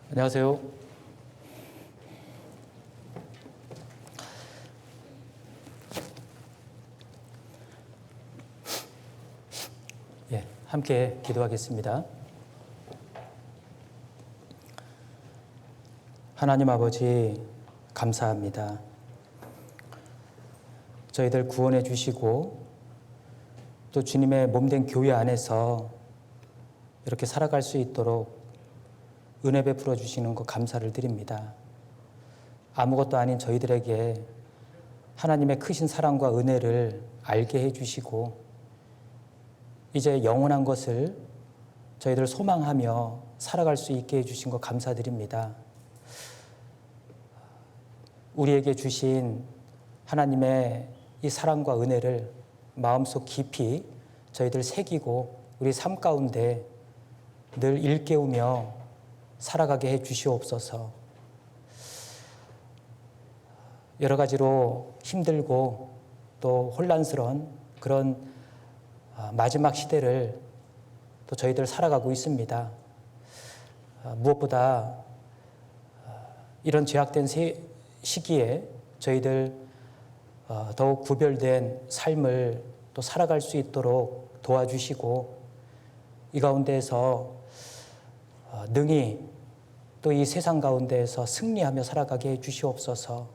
안녕하세요. 함께 기도하겠습니다. 하나님 아버지, 감사합니다. 저희들 구원해 주시고 또 주님의 몸된 교회 안에서 이렇게 살아갈 수 있도록 은혜 베풀어 주시는 것 감사를 드립니다. 아무것도 아닌 저희들에게 하나님의 크신 사랑과 은혜를 알게 해 주시고 이제 영원한 것을 저희들 소망하며 살아갈 수 있게 해주신 것 감사드립니다. 우리에게 주신 하나님의 이 사랑과 은혜를 마음속 깊이 저희들 새기고 우리 삶 가운데 늘 일깨우며 살아가게 해 주시옵소서. 여러 가지로 힘들고 또 혼란스러운 그런 마지막 시대를 또 저희들 살아가고 있습니다. 무엇보다 이런 죄악된 시기에 저희들 더욱 구별된 삶을 또 살아갈 수 있도록 도와주시고 이 가운데에서 능히 또 이 세상 가운데에서 승리하며 살아가게 해 주시옵소서.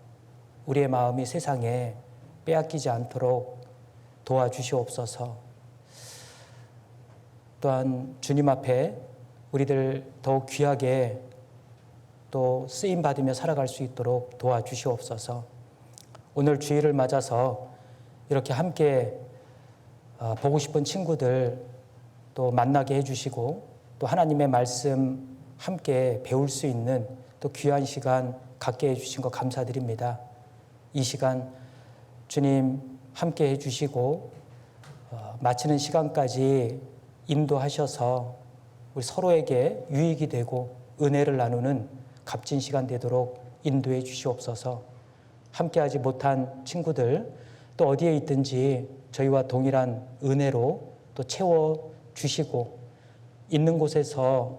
우리의 마음이 세상에 빼앗기지 않도록 도와주시옵소서. 또한 주님 앞에 우리들 더욱 귀하게 또 쓰임받으며 살아갈 수 있도록 도와주시옵소서. 오늘 주일을 맞아서 이렇게 함께 보고 싶은 친구들 또 만나게 해주시고 또 하나님의 말씀 함께 배울 수 있는 또 귀한 시간 갖게 해주신 것 감사드립니다. 이 시간 주님 함께 해주시고 마치는 시간까지 인도하셔서 우리 서로에게 유익이 되고 은혜를 나누는 값진 시간 되도록 인도해 주시옵소서. 함께하지 못한 친구들 또 어디에 있든지 저희와 동일한 은혜로 또 채워 주시고 있는 곳에서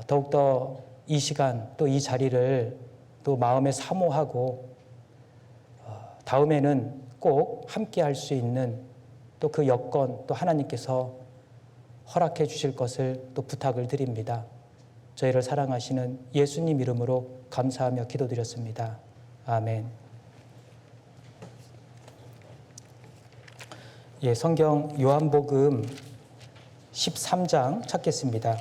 더욱더 이 시간 또 이 자리를 또 마음에 사모하고 다음에는 꼭 함께할 수 있는 또 그 여건 또 하나님께서 허락해 주실 것을 또 부탁을 드립니다. 저희를 사랑하시는 예수님 이름으로 감사하며 기도드렸습니다. 아멘. 성경 요한복음 13장 찾겠습니다.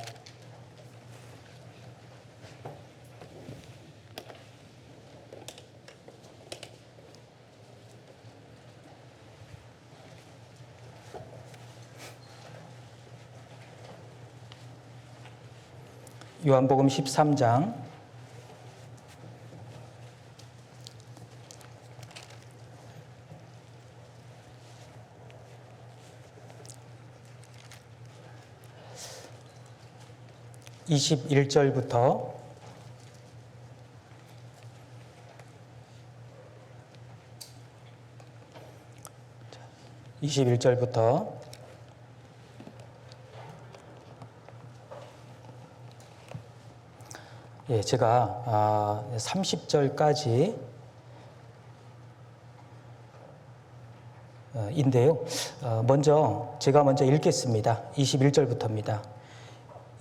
요한복음 13장 21절부터 21절부터 제가 30절까지 인데요. 제가 먼저 읽겠습니다. 21절부터입니다.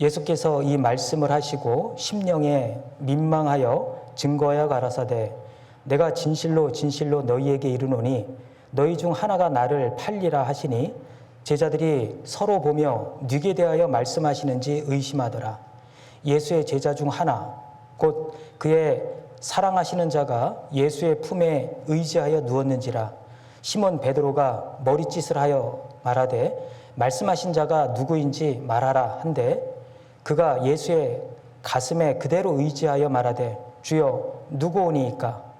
예수께서 이 말씀을 하시고 심령에 민망하여 증거하여 가라사대 내가 진실로 진실로 너희에게 이르노니 너희 중 하나가 나를 팔리라 하시니 제자들이 서로 보며 누구에 대하여 말씀하시는지 의심하더라. 예수의 제자 중 하나 곧 그의 사랑하시는 자가 예수의 품에 의지하여 누웠는지라. 시몬 베드로가 머리짓을 하여 말하되 말씀하신 자가 누구인지 말하라 한데 그가 예수의 가슴에 그대로 의지하여 말하되 주여 누구오니이까.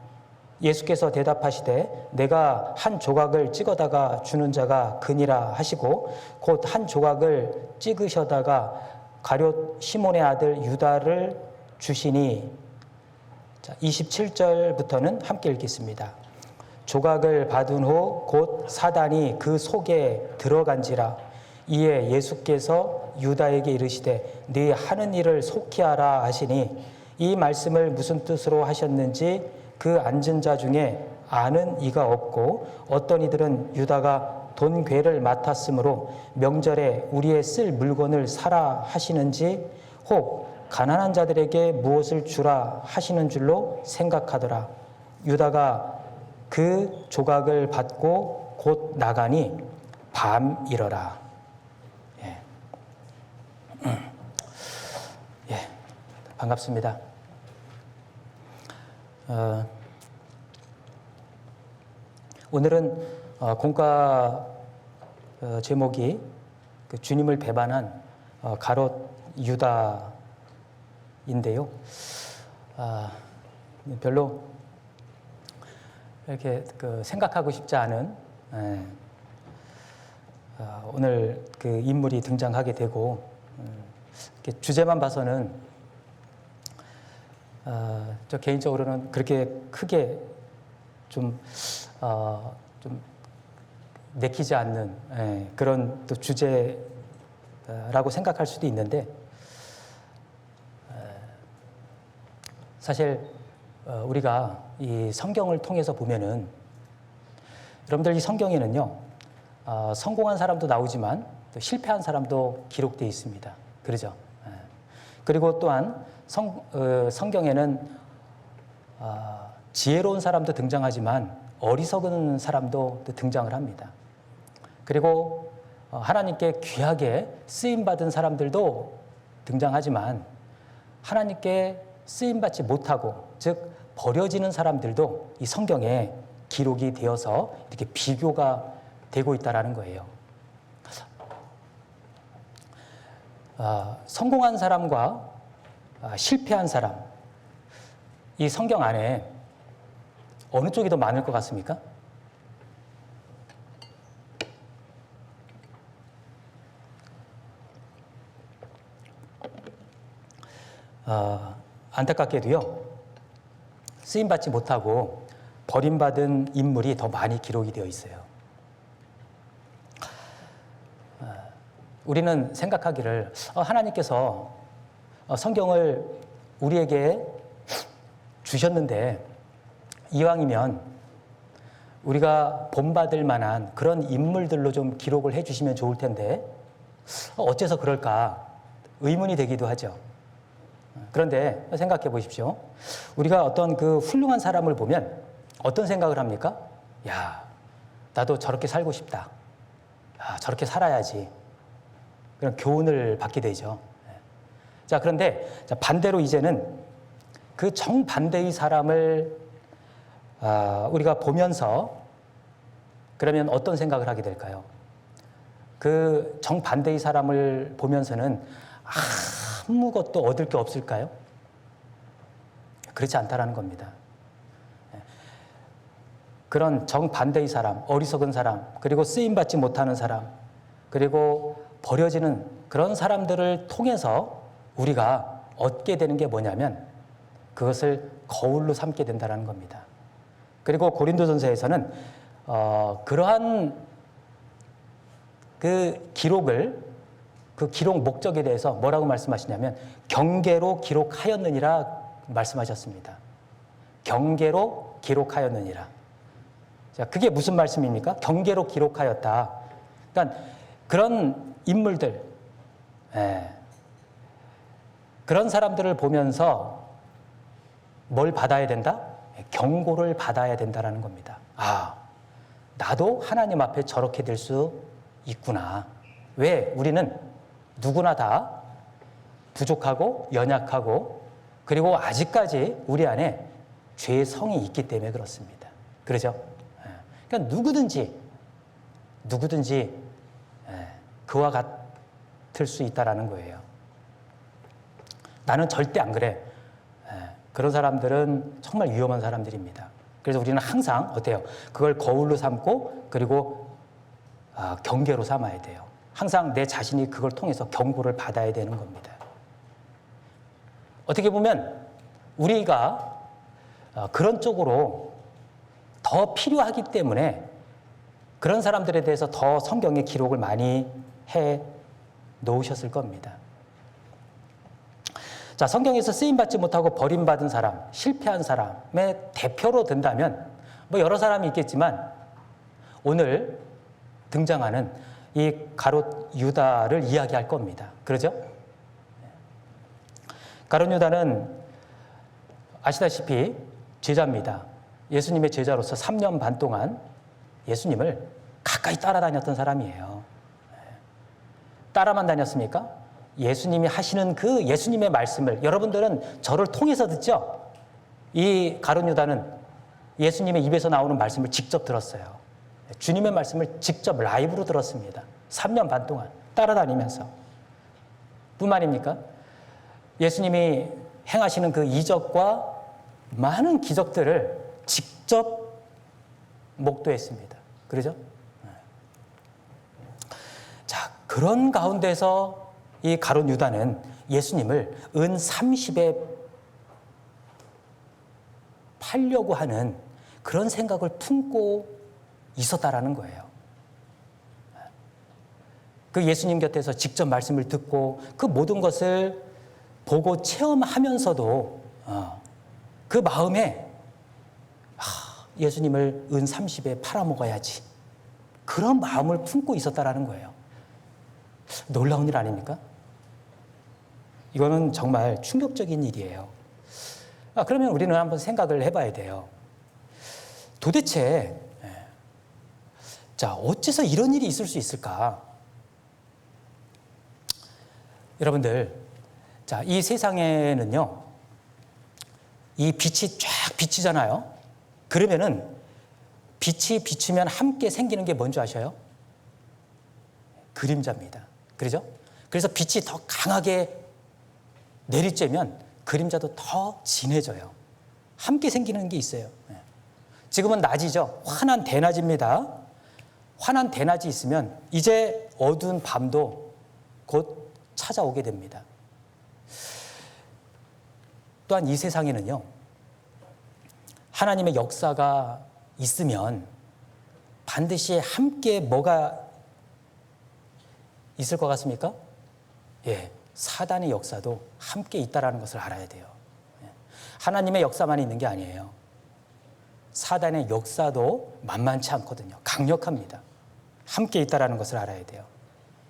예수께서 대답하시되 내가 한 조각을 찍어다가 주는 자가 그니라 하시고 곧 한 조각을 찍으셔다가 가룟 시몬의 아들 유다를 주시니. 27절부터는 함께 읽겠습니다. 조각을 받은 후 곧 사단이 그 속에 들어간지라. 이에 예수께서 유다에게 이르시되 네 하는 일을 속히 하라 하시니 이 말씀을 무슨 뜻으로 하셨는지 그 앉은 자 중에 아는 이가 없고 어떤 이들은 유다가 돈 괴를 맡았으므로 명절에 우리의 쓸 물건을 사라 하시는지 혹 가난한 자들에게 무엇을 주라 하시는 줄로 생각하더라. 유다가 그 조각을 받고 곧 나가니 밤이러라. 예, 반갑습니다. 오늘은 공과 제목이 그 주님을 배반한 가롯 유다인데요. 별로 이렇게 생각하고 싶지 않은 오늘 그 인물이 등장하게 되고 이렇게 주제만 봐서는 저 개인적으로는 그렇게 크게 좀 내키지 않는 그런 또 주제라고 생각할 수도 있는데 사실 우리가 이 성경을 통해서 보면은 여러분들 이 성경에는요 성공한 사람도 나오지만 또 실패한 사람도 기록되어 있습니다. 그러죠? 그리고 또한 성경에는 지혜로운 사람도 등장하지만 어리석은 사람도 등장을 합니다. 그리고 하나님께 귀하게 쓰임받은 사람들도 등장하지만 하나님께 쓰임받지 못하고 즉 버려지는 사람들도 이 성경에 기록이 되어서 이렇게 비교가 되고 있다는 거예요. 성공한 사람과 실패한 사람, 이 성경 안에 어느 쪽이 더 많을 것 같습니까? 안타깝게도요, 쓰임받지 못하고 버림받은 인물이 더 많이 기록이 되어 있어요. 우리는 생각하기를 하나님께서 성경을 우리에게 주셨는데 이왕이면 우리가 본받을 만한 그런 인물들로 좀 기록을 해주시면 좋을 텐데 어째서 그럴까 의문이 되기도 하죠. 그런데 생각해 보십시오. 우리가 어떤 그 훌륭한 사람을 보면 어떤 생각을 합니까? 야, 나도 저렇게 살고 싶다. 야, 저렇게 살아야지. 그런 교훈을 받게 되죠. 자, 그런데 반대로 이제는 그 정반대의 사람을 우리가 보면서 그러면 어떤 생각을 하게 될까요? 그 정반대의 사람을 보면서는 아무것도 얻을 게 없을까요? 그렇지 않다라는 겁니다. 그런 정반대의 사람, 어리석은 사람, 그리고 쓰임받지 못하는 사람, 그리고 버려지는 그런 사람들을 통해서 우리가 얻게 되는 게 뭐냐면 그것을 거울로 삼게 된다는 겁니다. 그리고 고린도전서에서는 그러한 그 기록을 그 기록 목적에 대해서 뭐라고 말씀하시냐면 경계로 기록하였느니라 말씀하셨습니다. 경계로 기록하였느니라. 자, 그게 무슨 말씀입니까? 경계로 기록하였다. 그러니까 그런 인물들, 그런 사람들을 보면서 뭘 받아야 된다? 경고를 받아야 된다는 겁니다. 나도 하나님 앞에 저렇게 될 수 있구나. 왜? 우리는 누구나 다 부족하고 연약하고 그리고 아직까지 우리 안에 죄의 성이 있기 때문에 그렇습니다. 그러죠? 그러니까 누구든지 그와 같을 수 있다라는 거예요. 나는 절대 안 그래. 그런 사람들은 정말 위험한 사람들입니다. 그래서 우리는 항상 어때요? 그걸 거울로 삼고 그리고 경계로 삼아야 돼요. 항상 내 자신이 그걸 통해서 경고를 받아야 되는 겁니다. 어떻게 보면 우리가 그런 쪽으로 더 필요하기 때문에 그런 사람들에 대해서 더 성경에 기록을 많이 해 놓으셨을 겁니다. 자, 성경에서 쓰임받지 못하고 버림받은 사람, 실패한 사람의 대표로 든다면 뭐 여러 사람이 있겠지만 오늘 등장하는 이 가롯 유다를 이야기할 겁니다. 그러죠? 가롯 유다는 아시다시피 제자입니다. 예수님의 제자로서 3년 반 동안 예수님을 가까이 따라다녔던 사람이에요. 따라만 다녔습니까? 예수님이 하시는 그 예수님의 말씀을 여러분들은 저를 통해서 듣죠? 이 가룟 유다는 예수님의 입에서 나오는 말씀을 직접 들었어요. 주님의 말씀을 직접 라이브로 들었습니다. 3년 반 동안 따라다니면서. 뿐만입니까? 예수님이 행하시는 그 이적과 많은 기적들을 직접 목도했습니다. 그러죠? 자, 그런 가운데서 이 가룟 유다는 예수님을 은 30에 팔려고 하는 그런 생각을 품고 있었다라는 거예요. 그 예수님 곁에서 직접 말씀을 듣고 그 모든 것을 보고 체험하면서도 그 마음에 예수님을 은 30에 팔아먹어야지. 그런 마음을 품고 있었다라는 거예요. 놀라운 일 아닙니까? 이거는 정말 충격적인 일이에요. 그러면 우리는 한번 생각을 해봐야 돼요. 도대체 자, 어째서 이런 일이 있을 수 있을까? 여러분들, 자, 이 세상에는요, 이 빛이 쫙 비치잖아요. 그러면은 빛이 비치면 함께 생기는 게 뭔지 아셔요? 그림자입니다. 그러죠? 그래서 빛이 더 강하게 내리쬐면 그림자도 더 진해져요. 함께 생기는 게 있어요. 지금은 낮이죠. 환한 대낮입니다. 환한 대낮이 있으면 이제 어두운 밤도 곧 찾아오게 됩니다. 또한 이 세상에는요, 하나님의 역사가 있으면 반드시 함께 뭐가 있을 것 같습니까? 예, 사단의 역사도 함께 있다라는 것을 알아야 돼요. 하나님의 역사만 있는 게 아니에요. 사단의 역사도 만만치 않거든요. 강력합니다. 함께 있다라는 것을 알아야 돼요.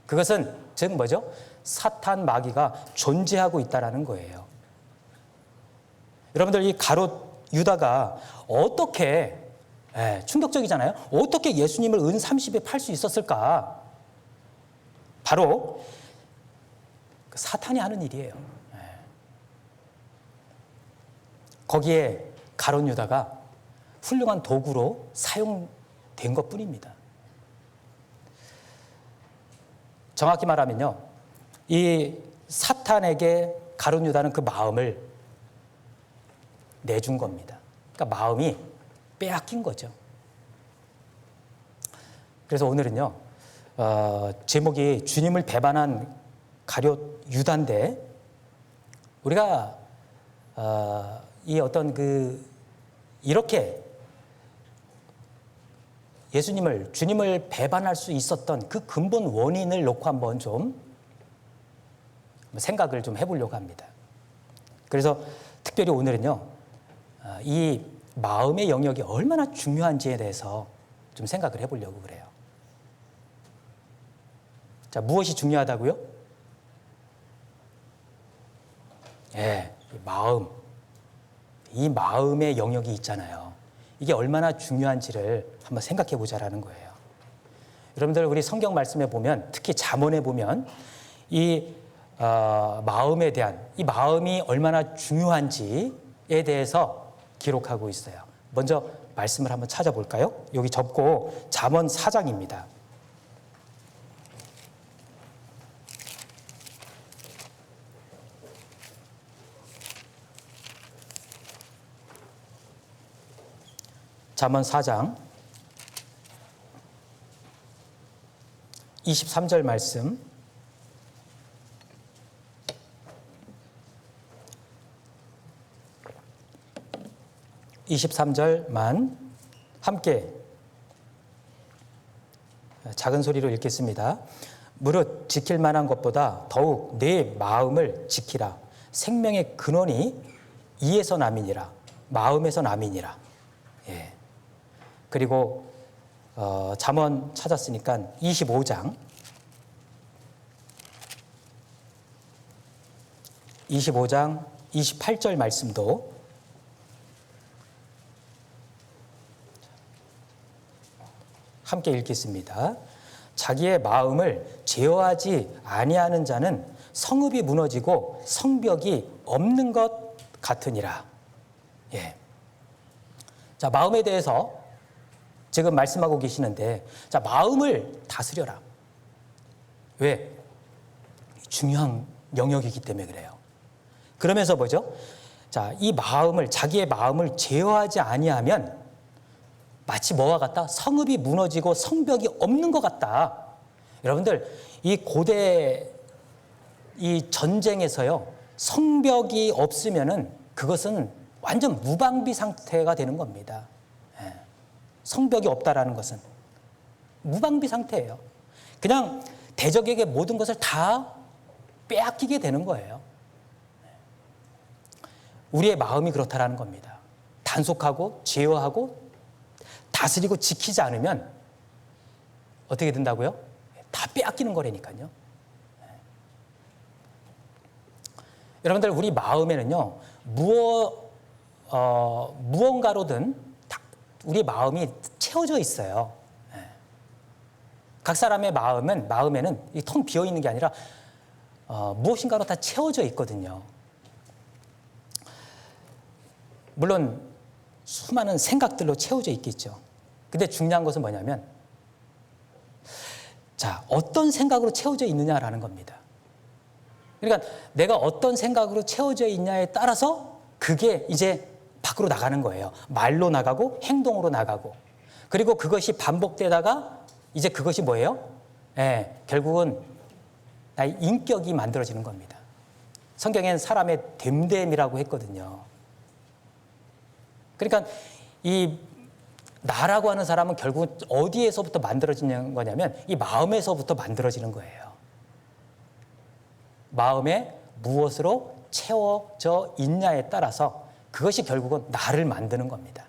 그것은 즉 뭐죠? 사탄 마귀가 존재하고 있다라는 거예요. 여러분들, 이 가롯 유다가 어떻게 충격적이잖아요. 어떻게 예수님을 은 30에 팔 수 있었을까? 바로 사탄이 하는 일이에요. 거기에 가롯 유다가 훌륭한 도구로 사용된 것뿐입니다. 정확히 말하면요, 이 사탄에게 가룟 유다는 그 마음을 내준 겁니다. 그러니까 마음이 빼앗긴 거죠. 그래서 오늘은요, 제목이 주님을 배반한 가룟 유다인데, 우리가 이 어떤 이렇게 주님을 배반할 수 있었던 그 근본 원인을 놓고 한번 좀 생각을 좀 해보려고 합니다. 그래서 특별히 오늘은요, 이 마음의 영역이 얼마나 중요한지에 대해서 좀 생각을 해보려고 그래요. 자, 무엇이 중요하다고요? 예, 이 마음의 영역이 있잖아요. 이게 얼마나 중요한지를 한번 생각해 보자라는 거예요. 여러분들, 우리 성경 말씀에 보면, 특히 잠언에 보면 이 마음에 대한, 이 마음이 얼마나 중요한지에 대해서 기록하고 있어요. 먼저 말씀을 한번 찾아볼까요? 여기 접고 잠언 4장입니다. 잠언 4장 23절 말씀, (23절만) 함께 작은 소리로 읽겠습니다. 무릇 지킬 만한 것보다 더욱 내 마음을 지키라. 생명의 근원이 이에서 남이니라. 마음에서 남이니라. 예. 그리고 잠언 찾았으니까 25장 28절 말씀도 함께 읽겠습니다. 자기의 마음을 제어하지 아니하는 자는 성읍이 무너지고 성벽이 없는 것 같으니라. 예. 자, 마음에 대해서 지금 말씀하고 계시는데, 자, 마음을 다스려라. 왜? 중요한 영역이기 때문에 그래요. 그러면서 뭐죠? 자, 이 마음을, 자기의 마음을 제어하지 아니하면 마치 뭐와 같다? 성읍이 무너지고 성벽이 없는 것 같다. 여러분들, 이 고대 이 전쟁에서요, 성벽이 없으면은 그것은 완전 무방비 상태가 되는 겁니다. 예. 성벽이 없다라는 것은 무방비 상태예요. 그냥 대적에게 모든 것을 다 빼앗기게 되는 거예요. 우리의 마음이 그렇다라는 겁니다. 단속하고 제어하고 다스리고 지키지 않으면 어떻게 된다고요? 다 빼앗기는 거라니까요. 여러분들, 우리 마음에는요, 무언가로든 우리 마음이 채워져 있어요. 각 사람의 마음에는 이 텅 비어 있는 게 아니라 무엇인가로 다 채워져 있거든요. 물론 수많은 생각들로 채워져 있겠죠. 근데 중요한 것은 뭐냐면, 자, 어떤 생각으로 채워져 있느냐라는 겁니다. 그러니까 내가 어떤 생각으로 채워져 있냐에 따라서 그게 이제 밖으로 나가는 거예요. 말로 나가고 행동으로 나가고. 그리고 그것이 반복되다가 이제 그것이 뭐예요? 결국은 나의 인격이 만들어지는 겁니다. 성경엔 사람의 됨됨이라고 했거든요. 그러니까 이 나라고 하는 사람은 결국 어디에서부터 만들어지는 거냐면 이 마음에서부터 만들어지는 거예요. 마음에 무엇으로 채워져 있냐에 따라서 그것이 결국은 나를 만드는 겁니다.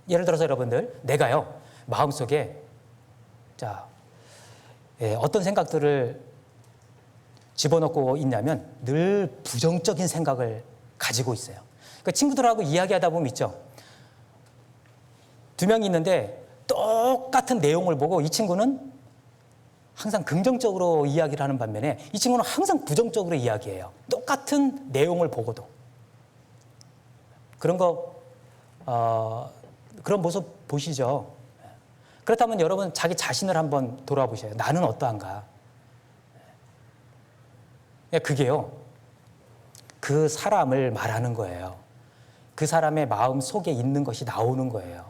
예를 들어서 여러분들, 내가요, 마음속에 어떤 생각들을 집어넣고 있냐면 늘 부정적인 생각을 가지고 있어요. 그 친구들하고 이야기하다 보면 있죠. 두 명이 있는데 똑같은 내용을 보고 이 친구는 항상 긍정적으로 이야기를 하는 반면에 이 친구는 항상 부정적으로 이야기해요. 똑같은 내용을 보고도. 그런 모습 보시죠. 그렇다면 여러분 자기 자신을 한번 돌아보셔요. 나는 어떠한가? 그게요, 그 사람을 말하는 거예요. 그 사람의 마음 속에 있는 것이 나오는 거예요.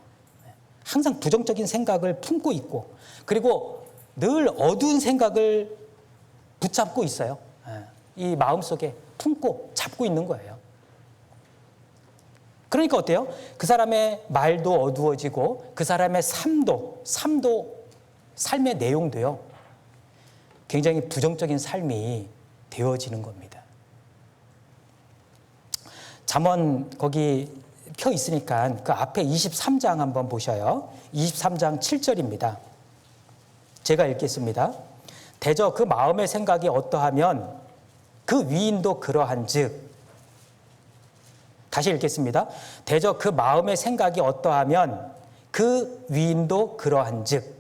항상 부정적인 생각을 품고 있고, 그리고 늘 어두운 생각을 붙잡고 있어요. 이 마음속에 품고 잡고 있는 거예요. 그러니까 어때요? 그 사람의 말도 어두워지고 그 사람의 삶의 내용도요, 굉장히 부정적인 삶이 되어지는 겁니다. 잠언 거기 펴 있으니까 그 앞에 23장 한번 보셔요. 23장 7절입니다. 제가 읽겠습니다. 대저 그 마음의 생각이 어떠하면 그 위인도 그러한즉. 다시 읽겠습니다. 대저 그 마음의 생각이 어떠하면 그 위인도 그러한즉.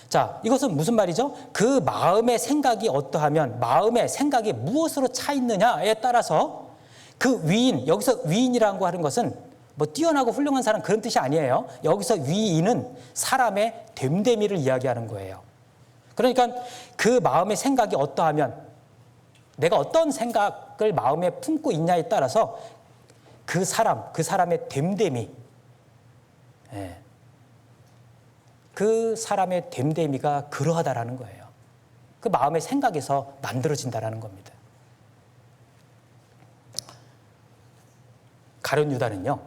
자, 이것은 무슨 말이죠? 그 마음의 생각이 어떠하면, 마음의 생각이 무엇으로 차 있느냐에 따라서 그 위인, 여기서 위인이라고 하는 것은 뭐 뛰어나고 훌륭한 사람 그런 뜻이 아니에요. 여기서 위인은 사람의 됨됨이를 이야기하는 거예요. 그러니까 그 마음의 생각이 어떠하면, 내가 어떤 생각을 마음에 품고 있냐에 따라서 그 사람의 됨됨이, 그 사람의 됨됨이가 그러하다라는 거예요. 그 마음의 생각에서 만들어진다라는 겁니다. 가룟 유다는요,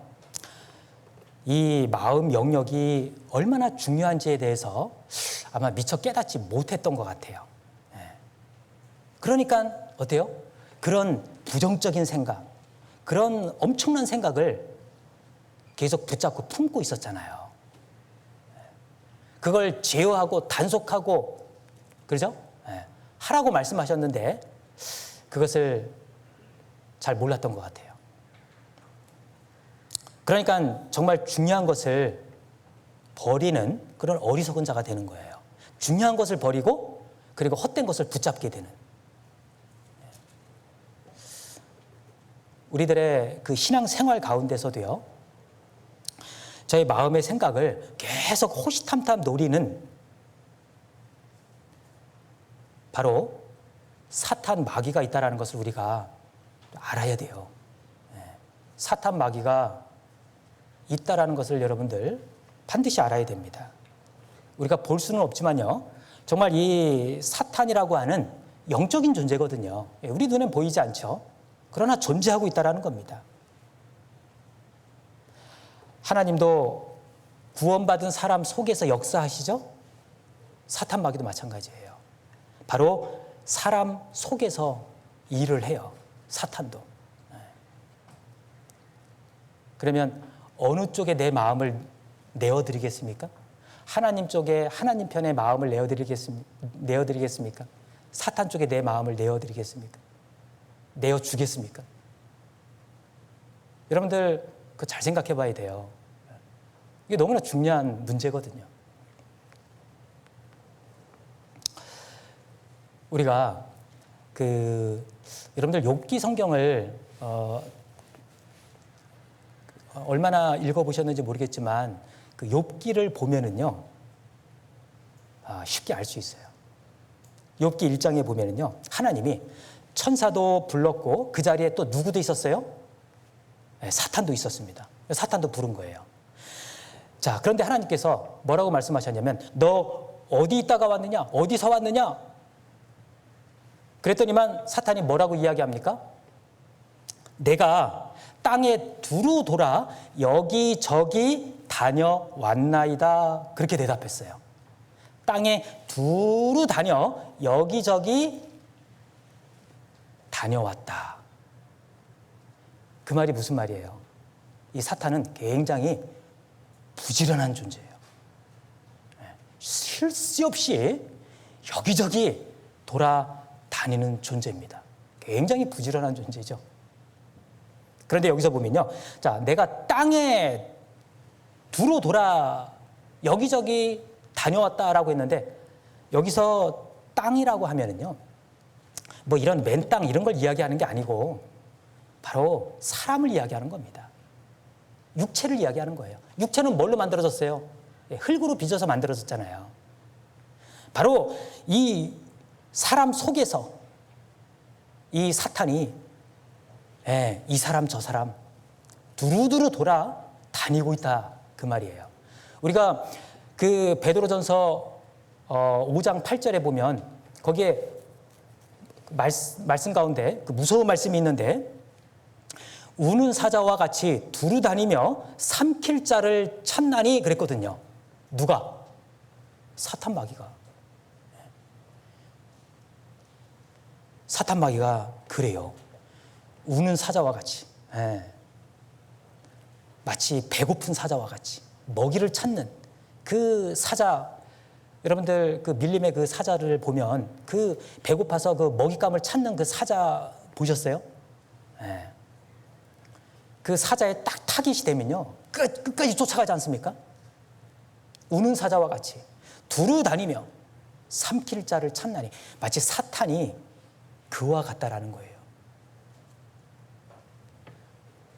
이 마음 영역이 얼마나 중요한지에 대해서 아마 미처 깨닫지 못했던 것 같아요. 그러니까 어때요? 그런 부정적인 생각, 그런 엄청난 생각을 계속 붙잡고 품고 있었잖아요. 그걸 제어하고 단속하고, 그러죠? 하라고 말씀하셨는데 그것을 잘 몰랐던 것 같아요. 그러니까 정말 중요한 것을 버리는 그런 어리석은 자가 되는 거예요. 중요한 것을 버리고 그리고 헛된 것을 붙잡게 되는. 우리들의 그 신앙생활 가운데서도요, 저의 마음의 생각을 계속 호시탐탐 노리는 바로 사탄 마귀가 있다는 것을 우리가 알아야 돼요. 사탄 마귀가 있다는 것을 여러분들 반드시 알아야 됩니다. 우리가 볼 수는 없지만요, 정말 이 사탄이라고 하는 영적인 존재거든요. 우리 눈엔 보이지 않죠. 그러나 존재하고 있다는 겁니다. 하나님도 구원받은 사람 속에서 역사하시죠? 사탄 마귀도 마찬가지예요. 바로 사람 속에서 일을 해요. 사탄도. 그러면 어느 쪽에 내 마음을 내어드리겠습니까? 하나님 쪽에, 하나님 편에 마음을 내어드리겠습니까? 사탄 쪽에 내 마음을 내어드리겠습니까? 내어주겠습니까? 여러분들 그거 잘 생각해 봐야 돼요. 이게 너무나 중요한 문제거든요. 우리가 여러분들 욥기 성경을 얼마나 읽어보셨는지 모르겠지만 그 욥기를 보면은요, 쉽게 알 수 있어요. 욥기 1장에 보면은요, 하나님이 천사도 불렀고 그 자리에 또 누구도 있었어요? 사탄도 있었습니다. 사탄도 부른 거예요. 자, 그런데 하나님께서 뭐라고 말씀하셨냐면, 너 어디 있다가 왔느냐? 어디서 왔느냐? 그랬더니만 사탄이 뭐라고 이야기합니까? 내가 땅에 두루 돌아 여기저기 다녀왔나이다. 그렇게 대답했어요. 땅에 두루 다녀 여기저기 다녀왔다. 그 말이 무슨 말이에요? 이 사탄은 굉장히 부지런한 존재예요. 쉴 새 없이 여기저기 돌아다니는 존재입니다. 굉장히 부지런한 존재죠. 그런데 여기서 보면요, 자, 내가 땅에 두루 돌아 여기저기 다녀왔다라고 했는데, 여기서 땅이라고 하면은요, 뭐 이런 맨 땅 이런 걸 이야기하는 게 아니고 바로 사람을 이야기하는 겁니다. 육체를 이야기하는 거예요. 육체는 뭘로 만들어졌어요? 흙으로 빚어서 만들어졌잖아요. 바로 이 사람 속에서 이 사탄이 이 사람 저 사람 두루두루 돌아 다니고 있다, 그 말이에요. 우리가 그 베드로전서 5장 8절에 보면 거기에 말씀 가운데 그 무서운 말씀이 있는데, 우는 사자와 같이 두루 다니며 삼킬 자를 찾나니 그랬거든요. 누가? 사탄 마귀가. 사탄 마귀가 그래요. 우는 사자와 같이, 마치 배고픈 사자와 같이 먹이를 찾는 그 사자, 여러분들 그 밀림의 그 사자를 보면 그 배고파서 그 먹잇감을 찾는 그 사자 보셨어요? 그 사자의 딱 타깃이 되면요, 끝까지 쫓아가지 않습니까? 우는 사자와 같이 두루 다니며 삼킬 자를 찾나니, 마치 사탄이 그와 같다라는 거예요.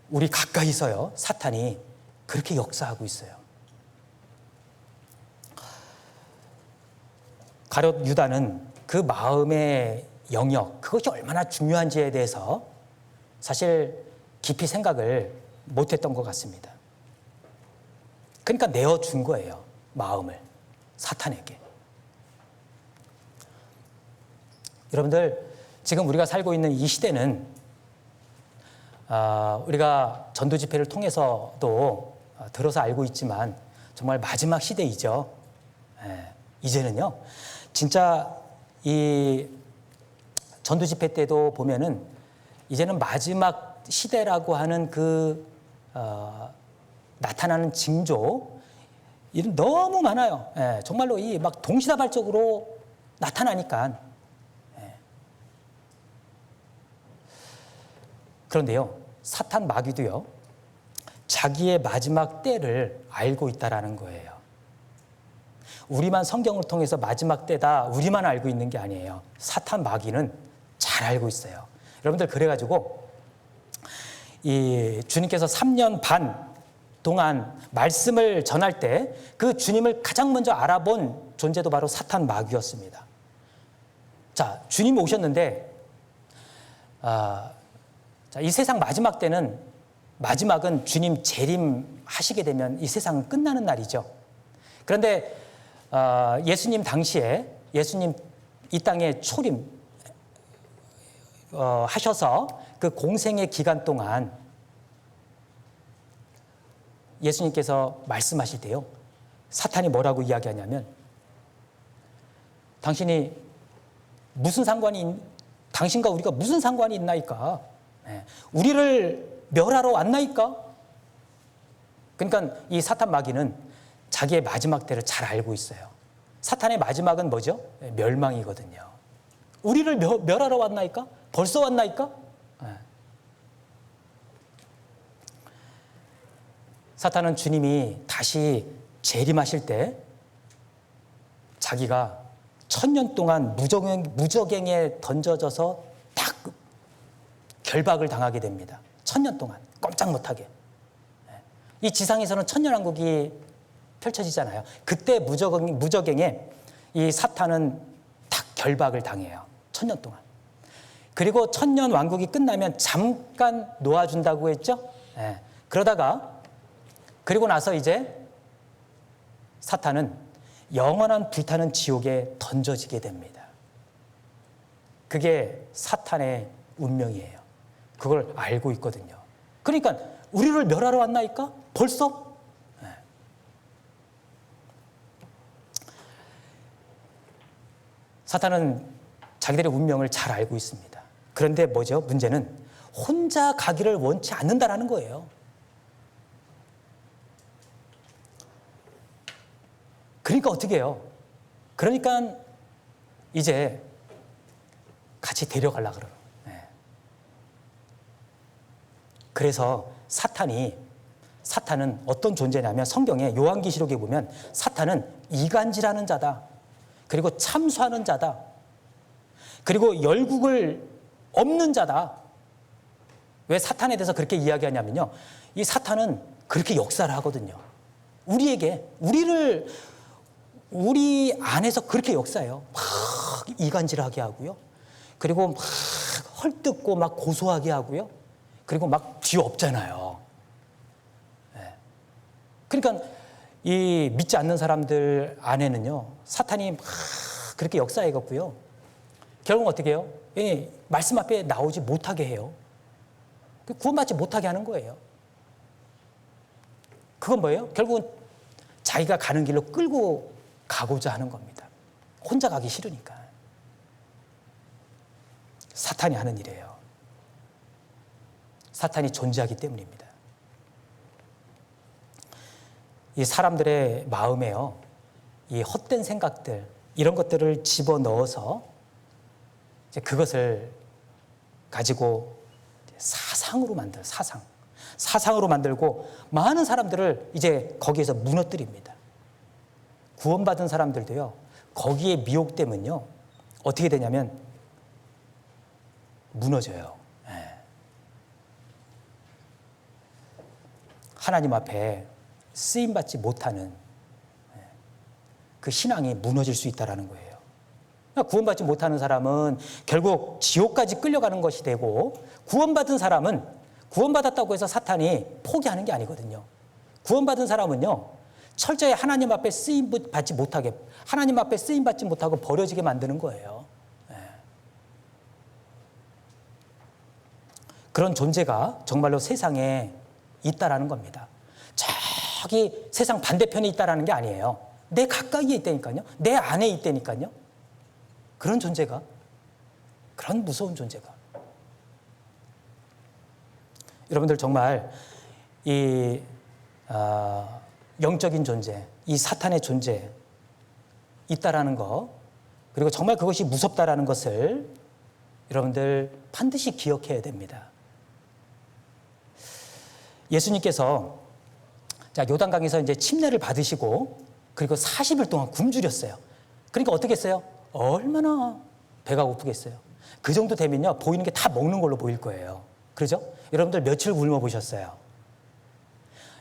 우리 가까이서요, 사탄이 그렇게 역사하고 있어요. 가룟 유다는 그 마음의 영역, 그것이 얼마나 중요한지에 대해서 사실 깊이 생각을 못했던 것 같습니다. 그러니까 내어준 거예요, 마음을 사탄에게. 여러분들, 지금 우리가 살고 있는 이 시대는 우리가 전도 집회를 통해서도 들어서 알고 있지만 정말 마지막 시대이죠. 이제는요, 진짜 이 전두 집회 때도 보면은 이제는 마지막 시대라고 하는 나타나는 징조, 이런 너무 많아요. 예, 정말로 이 막 동시다발적으로 나타나니까. 예. 그런데요, 사탄 마귀도요, 자기의 마지막 때를 알고 있다라는 거예요. 우리만 성경을 통해서 마지막 때다, 우리만 알고 있는 게 아니에요. 사탄 마귀는 잘 알고 있어요. 여러분들, 그래가지고 이 주님께서 3년 반 동안 말씀을 전할 때 그 주님을 가장 먼저 알아본 존재도 바로 사탄 마귀였습니다. 자, 주님이 오셨는데, 이 세상 마지막 때는, 마지막은 주님 재림하시게 되면 이 세상은 끝나는 날이죠. 그런데 예수님 당시에, 예수님 이 땅에 초림 하셔서 그 공생의 기간 동안 예수님께서 말씀하실 때요, 사탄이 뭐라고 이야기하냐면, 당신과 우리가 무슨 상관이 있나이까? 우리를 멸하러 왔나이까? 그러니까 이 사탄 마귀는 자기의 마지막 때를 잘 알고 있어요. 사탄의 마지막은 뭐죠? 멸망이거든요. 우리를 멸하러 왔나이까? 벌써 왔나이까? 사탄은 주님이 다시 재림하실 때 자기가 1000년 동안 무저갱에 던져져서 딱 결박을 당하게 됩니다. 1000년 동안 꼼짝 못하게. 이 지상에서는 천년왕국이 펼쳐지잖아요. 그때 무저갱에 이 사탄은 딱 결박을 당해요. 1000년 동안. 그리고 1000년 왕국이 끝나면 잠깐 놓아준다고 했죠. 그리고 나서 이제 사탄은 영원한 불타는 지옥에 던져지게 됩니다. 그게 사탄의 운명이에요. 그걸 알고 있거든요. 그러니까 우리를 멸하러 왔나이까? 벌써? 사탄은 자기들의 운명을 잘 알고 있습니다. 그런데 뭐죠? 문제는 혼자 가기를 원치 않는다라는 거예요. 그러니까 어떻게 해요? 그러니까 이제 같이 데려가려고 그래요. 그래서 사탄은 어떤 존재냐면, 성경에 요한계시록에 보면 사탄은 이간질하는 자다, 그리고 참수하는 자다, 그리고 열국을 엎는 자다. 왜 사탄에 대해서 그렇게 이야기하냐면요, 이 사탄은 그렇게 역사를 하거든요. 우리 안에서 그렇게 역사해요. 막 이간질하게 하고요, 그리고 막 헐뜯고 막 고소하게 하고요, 그리고 막 뒤엎잖아요. 그러니까 이 믿지 않는 사람들 안에는요, 사탄이 막 그렇게 역사해갖고요, 결국 어떻게 해요? 말씀 앞에 나오지 못하게 해요. 구원받지 못하게 하는 거예요. 그건 뭐예요? 결국은 자기가 가는 길로 끌고 가고자 하는 겁니다. 혼자 가기 싫으니까. 사탄이 하는 일이에요. 사탄이 존재하기 때문입니다. 이 사람들의 마음에요, 이 헛된 생각들, 이런 것들을 집어넣어서 이제 그것을 가지고 사상으로 만들고 많은 사람들을 이제 거기에서 무너뜨립니다. 구원받은 사람들도요, 거기에 미혹되면요, 어떻게 되냐면 무너져요. 하나님 앞에 쓰임받지 못하는 그 신앙이 무너질 수 있다는 거예요. 구원받지 못하는 사람은 결국 지옥까지 끌려가는 것이 되고, 구원받은 사람은 구원받았다고 해서 사탄이 포기하는 게 아니거든요. 구원받은 사람은요, 철저히 하나님 앞에 쓰임받지 못하게, 하나님 앞에 쓰임받지 못하고 버려지게 만드는 거예요. 그런 존재가 정말로 세상에 있다라는 겁니다. 저기 세상 반대편에 있다라는 게 아니에요. 내 가까이에 있다니까요. 내 안에 있다니까요. 그런 존재가, 그런 무서운 존재가. 여러분들 정말 이 영적인 존재, 이 사탄의 존재 있다라는 거, 그리고 정말 그것이 무섭다라는 것을 여러분들 반드시 기억해야 됩니다. 예수님께서 요단강에서 이제 침례를 받으시고 그리고 40일 동안 굶주렸어요. 그러니까 어떻게 했어요? 얼마나 배가 고프겠어요. 그 정도 되면요, 보이는 게 다 먹는 걸로 보일 거예요. 그렇죠? 여러분들 며칠 굶어 보셨어요?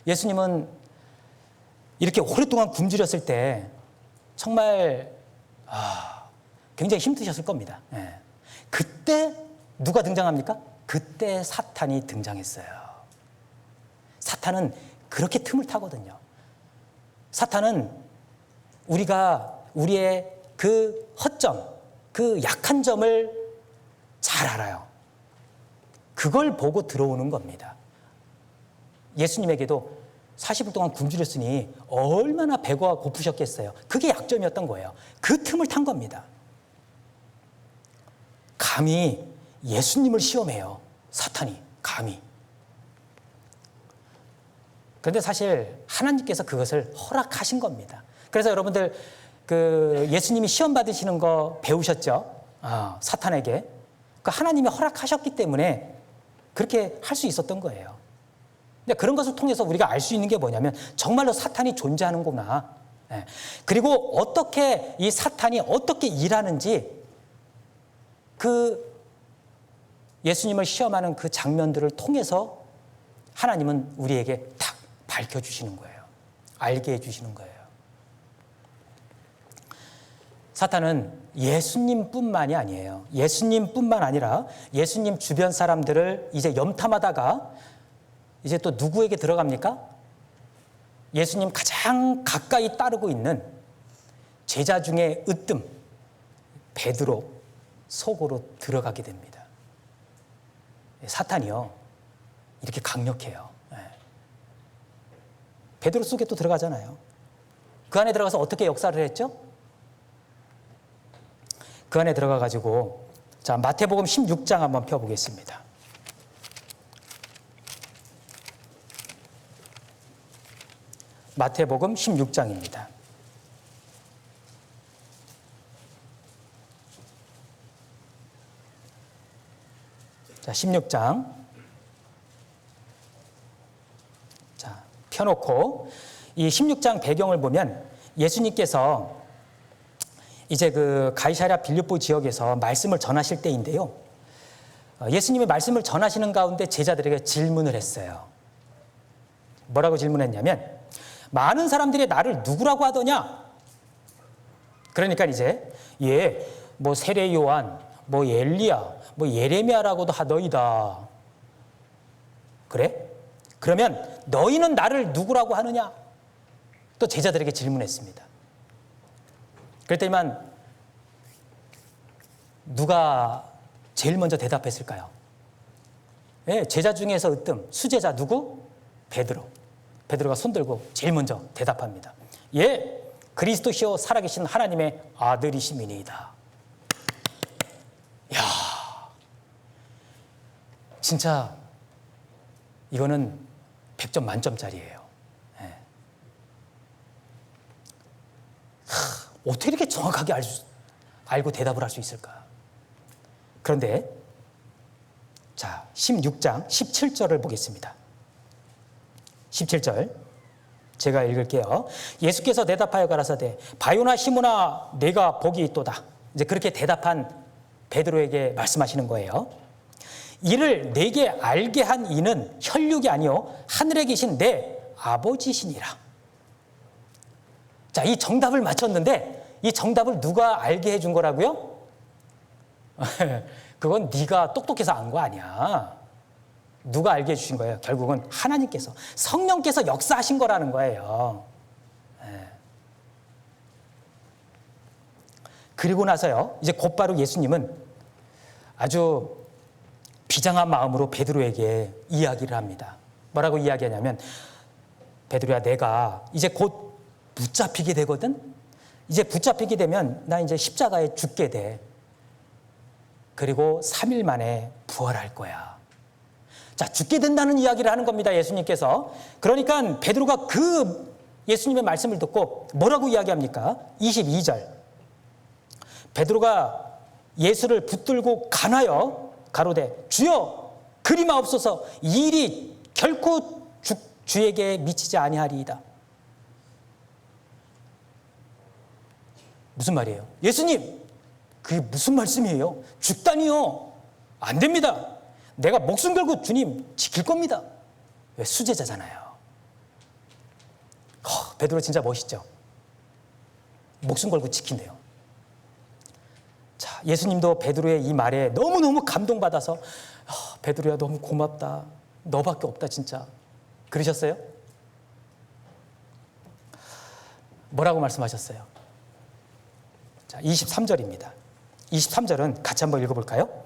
예수님은 이렇게 오랫동안 굶주렸을 때 정말 굉장히 힘드셨을 겁니다. 예. 그때 누가 등장합니까? 그때 사탄이 등장했어요. 사탄은 그렇게 틈을 타거든요. 사탄은 우리의 그 허점, 그 약한 점을 잘 알아요. 그걸 보고 들어오는 겁니다. 예수님에게도 40일 동안 굶주렸으니 얼마나 배가 고프셨겠어요. 그게 약점이었던 거예요. 그 틈을 탄 겁니다. 감히 예수님을 시험해요. 사탄이 감히. 그런데 사실 하나님께서 그것을 허락하신 겁니다. 그래서 여러분들 그 예수님이 시험 받으시는 거 배우셨죠? 사탄에게. 그 하나님이 허락하셨기 때문에 그렇게 할 수 있었던 거예요. 근데 그런 것을 통해서 우리가 알 수 있는 게 뭐냐면 정말로 사탄이 존재하는구나. 그리고 어떻게 이 사탄이 어떻게 일하는지 그 예수님을 시험하는 그 장면들을 통해서 하나님은 우리에게 딱 밝혀주시는 거예요. 알게 해주시는 거예요. 사탄은 예수님뿐만이 아니에요. 예수님뿐만 아니라 예수님 주변 사람들을 이제 염탐하다가 이제 또 누구에게 들어갑니까? 예수님 가장 가까이 따르고 있는 제자 중에 으뜸 베드로 속으로 들어가게 됩니다. 사탄이요, 이렇게 강력해요. 베드로 속에 또 들어가잖아요. 그 안에 들어가서 어떻게 역사를 했죠? 그 안에 들어가가지고, 자, 마태복음 16장 한번 펴보겠습니다. 마태복음 16장입니다. 자, 16장. 자, 펴놓고, 이 16장 배경을 보면 예수님께서 이제 그 가이사랴 빌립보 지역에서 말씀을 전하실 때인데요. 예수님이 말씀을 전하시는 가운데 제자들에게 질문을 했어요. 뭐라고 질문했냐면, 많은 사람들이 나를 누구라고 하더냐? 그러니까 이제 뭐 세례 요한, 뭐 엘리야, 뭐 예레미야라고도 하더이다. 그래? 그러면 너희는 나를 누구라고 하느냐? 또 제자들에게 질문했습니다. 그랬더니만 누가 제일 먼저 대답했을까요? 제자 중에서 으뜸 수제자 누구? 베드로. 베드로가 손들고 제일 먼저 대답합니다. 그리스도시요 살아계신 하나님의 아들이시미니이다. 이야, 진짜 이거는 100점 만점짜리예요. 어떻게 이렇게 정확하게 알고 대답을 할 수 있을까? 그런데 자, 16장 17절을 보겠습니다. 17절 제가 읽을게요. 예수께서 대답하여 가라사대 바요나 시몬아 내가 복이 있도다. 이제 그렇게 대답한 베드로에게 말씀하시는 거예요. 이를 내게 알게 한 이는 혈육이 아니요 하늘에 계신 내 아버지시니라. 자, 이 정답을 맞췄는데 이 정답을 누가 알게 해준 거라고요? 그건 네가 똑똑해서 안 거 아니야. 누가 알게 해주신 거예요? 결국은 하나님께서, 성령께서 역사하신 거라는 거예요. 그리고 나서요, 이제 곧바로 예수님은 아주 비장한 마음으로 베드로에게 이야기를 합니다. 뭐라고 이야기하냐면, 베드로야, 내가 이제 곧 붙잡히게 되거든. 이제 붙잡히게 되면 나 이제 십자가에 죽게 돼. 그리고 3일 만에 부활할 거야. 자, 죽게 된다는 이야기를 하는 겁니다, 예수님께서. 그러니까 베드로가 그 예수님의 말씀을 듣고 뭐라고 이야기합니까? 22절. 베드로가 예수를 붙들고 간하여 가로되 주여 그리 마옵소서, 이 일이 결코 주에게 미치지 아니하리이다. 무슨 말이에요? 예수님, 그게 무슨 말씀이에요? 죽다니요? 안 됩니다. 내가 목숨 걸고 주님 지킬 겁니다. 왜? 수제자잖아요. 베드로 진짜 멋있죠? 목숨 걸고 지킨대요. 자, 예수님도 베드로의 이 말에 너무너무 감동받아서 베드로야 너무 고맙다. 너밖에 없다 진짜. 그러셨어요? 뭐라고 말씀하셨어요? 자, 23절입니다. 23절은 같이 한번 읽어볼까요?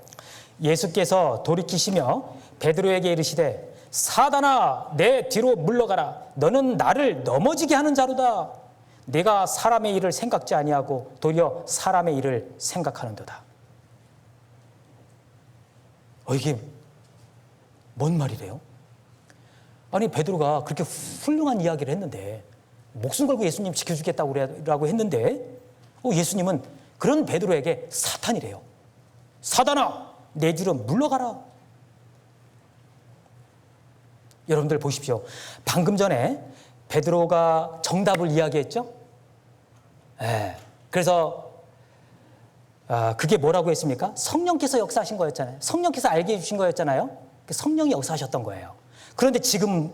예수께서 돌이키시며 베드로에게 이르시되 사단아 내 뒤로 물러가라. 너는 나를 넘어지게 하는 자로다. 내가 사람의 일을 생각지 아니하고 도리어 사람의 일을 생각하는도다. 이게 뭔 말이래요? 아니 베드로가 그렇게 훌륭한 이야기를 했는데, 목숨 걸고 예수님 지켜주겠다고 했는데 예수님은 그런 베드로에게 사탄이래요. 사단아 내 뒤로 물러가라. 여러분들 보십시오. 방금 전에 베드로가 정답을 이야기했죠? 그래서 그게 뭐라고 했습니까? 성령께서 역사하신 거였잖아요. 성령께서 알게 해주신 거였잖아요. 성령이 역사하셨던 거예요. 그런데 지금은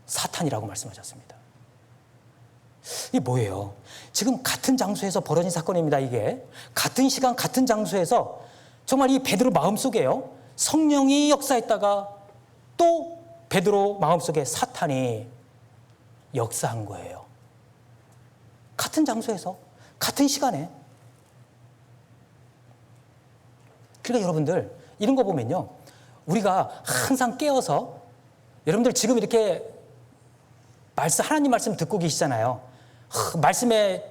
사탄이라고 말씀하셨습니다. 이게 뭐예요? 지금 같은 장소에서 벌어진 사건입니다. 이게 같은 시간 같은 장소에서 정말 이 베드로 마음속에요, 성령이 역사했다가 또 베드로 마음속에 사탄이 역사한 거예요. 같은 장소에서 같은 시간에. 그러니까 여러분들 이런 거 보면요, 우리가 항상 깨어서, 여러분들 지금 이렇게 하나님 말씀 듣고 계시잖아요. 말씀에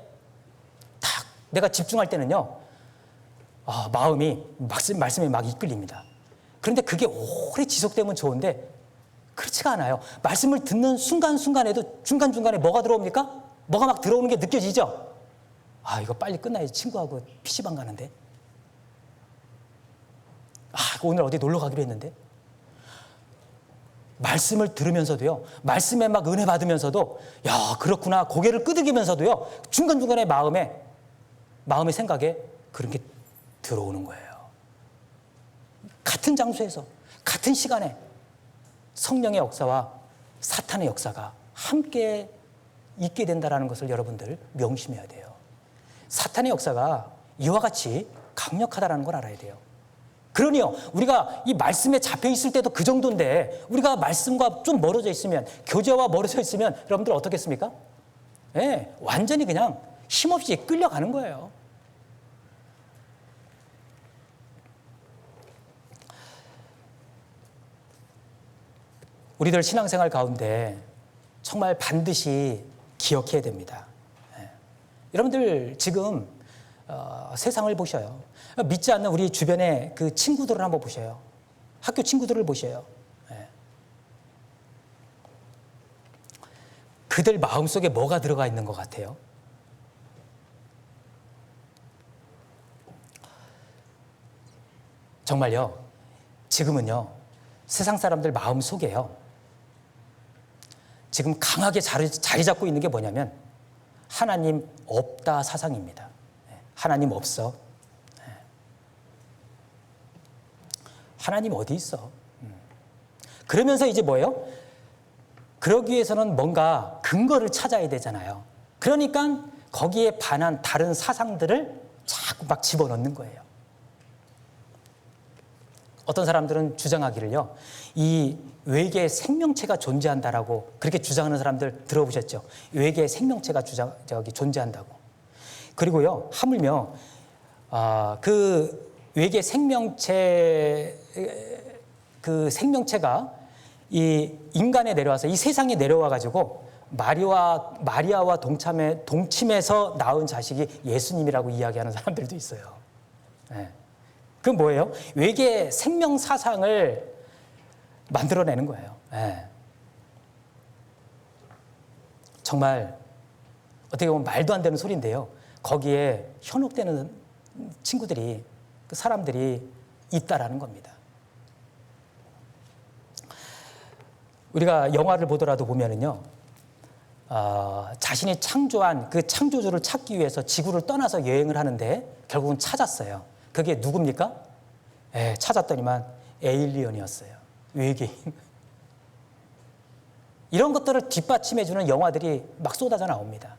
딱 내가 집중할 때는요, 마음이 말씀에 막 이끌립니다. 그런데 그게 오래 지속되면 좋은데 그렇지가 않아요. 말씀을 듣는 순간순간에도 중간중간에 뭐가 들어옵니까? 뭐가 막 들어오는 게 느껴지죠? 이거 빨리 끝나야지. 친구하고 PC방 가는데. 오늘 어디 놀러 가기로 했는데. 말씀을 들으면서도요, 말씀에 막 은혜 받으면서도, 야, 그렇구나, 고개를 끄덕이면서도요, 중간중간에 마음의 생각에 그런 게 들어오는 거예요. 같은 장소에서, 같은 시간에 성령의 역사와 사탄의 역사가 함께 있게 된다는 것을 여러분들 명심해야 돼요. 사탄의 역사가 이와 같이 강력하다는 걸 알아야 돼요. 그러니요, 우리가 이 말씀에 잡혀 있을 때도 그 정도인데, 우리가 말씀과 좀 멀어져 있으면, 교제와 멀어져 있으면 여러분들 어떻겠습니까? 완전히 그냥 힘없이 끌려가는 거예요. 우리들 신앙생활 가운데 정말 반드시 기억해야 됩니다. 여러분들 지금 세상을 보셔요. 믿지 않는 우리 주변의 그 친구들을 한번 보셔요. 학교 친구들을 보셔요. 그들 마음속에 뭐가 들어가 있는 것 같아요? 정말요, 지금은요, 세상 사람들 마음속에요, 지금 강하게 자리 잡고 있는 게 뭐냐면 하나님 없다 사상입니다. 하나님 없어. 하나님 어디 있어? 그러면서 이제 뭐예요? 그러기 위해서는 뭔가 근거를 찾아야 되잖아요. 그러니까 거기에 반한 다른 사상들을 자꾸 막 집어넣는 거예요. 어떤 사람들은 주장하기를요, 이 외계의 생명체가 존재한다라고 그렇게 주장하는 사람들 들어보셨죠? 외계의 생명체가 존재한다고. 그리고요, 하물며 그 외계 생명체가 이 인간에 내려와서 이 세상에 내려와 가지고 마리아와 동침해서 낳은 자식이 예수님이라고 이야기하는 사람들도 있어요. 네. 그 뭐예요? 외계 생명 사상을 만들어내는 거예요. 네. 정말 어떻게 보면 말도 안 되는 소리인데요. 거기에 현혹되는 친구들이, 그 사람들이 있다라는 겁니다. 우리가 영화를 보더라도 보면은요, 자신이 창조한 그 창조주를 찾기 위해서 지구를 떠나서 여행을 하는데 결국은 찾았어요. 그게 누굽니까? 찾았더니만 에일리언이었어요. 외계인. 이런 것들을 뒷받침해주는 영화들이 막 쏟아져 나옵니다.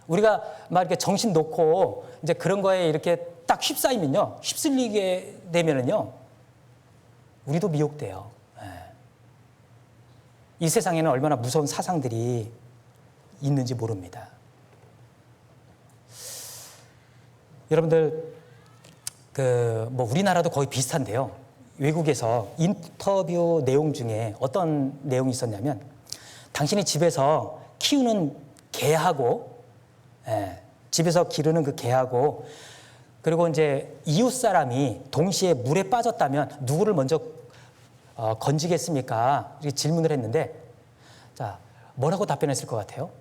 우리가 막 이렇게 정신 놓고 이제 그런 거에 이렇게 딱 휩싸이면요, 휩쓸리게 되면은요, 우리도 미혹돼요. 이 세상에는 얼마나 무서운 사상들이 있는지 모릅니다. 여러분들, 우리나라도 거의 비슷한데요. 외국에서 인터뷰 내용 중에 어떤 내용이 있었냐면, 당신이 집에서 키우는 개하고, 집에서 기르는 그 개하고, 그리고 이제 이웃 사람이 동시에 물에 빠졌다면 누구를 먼저 건지겠습니까? 이렇게 질문을 했는데, 자, 뭐라고 답변했을 것 같아요?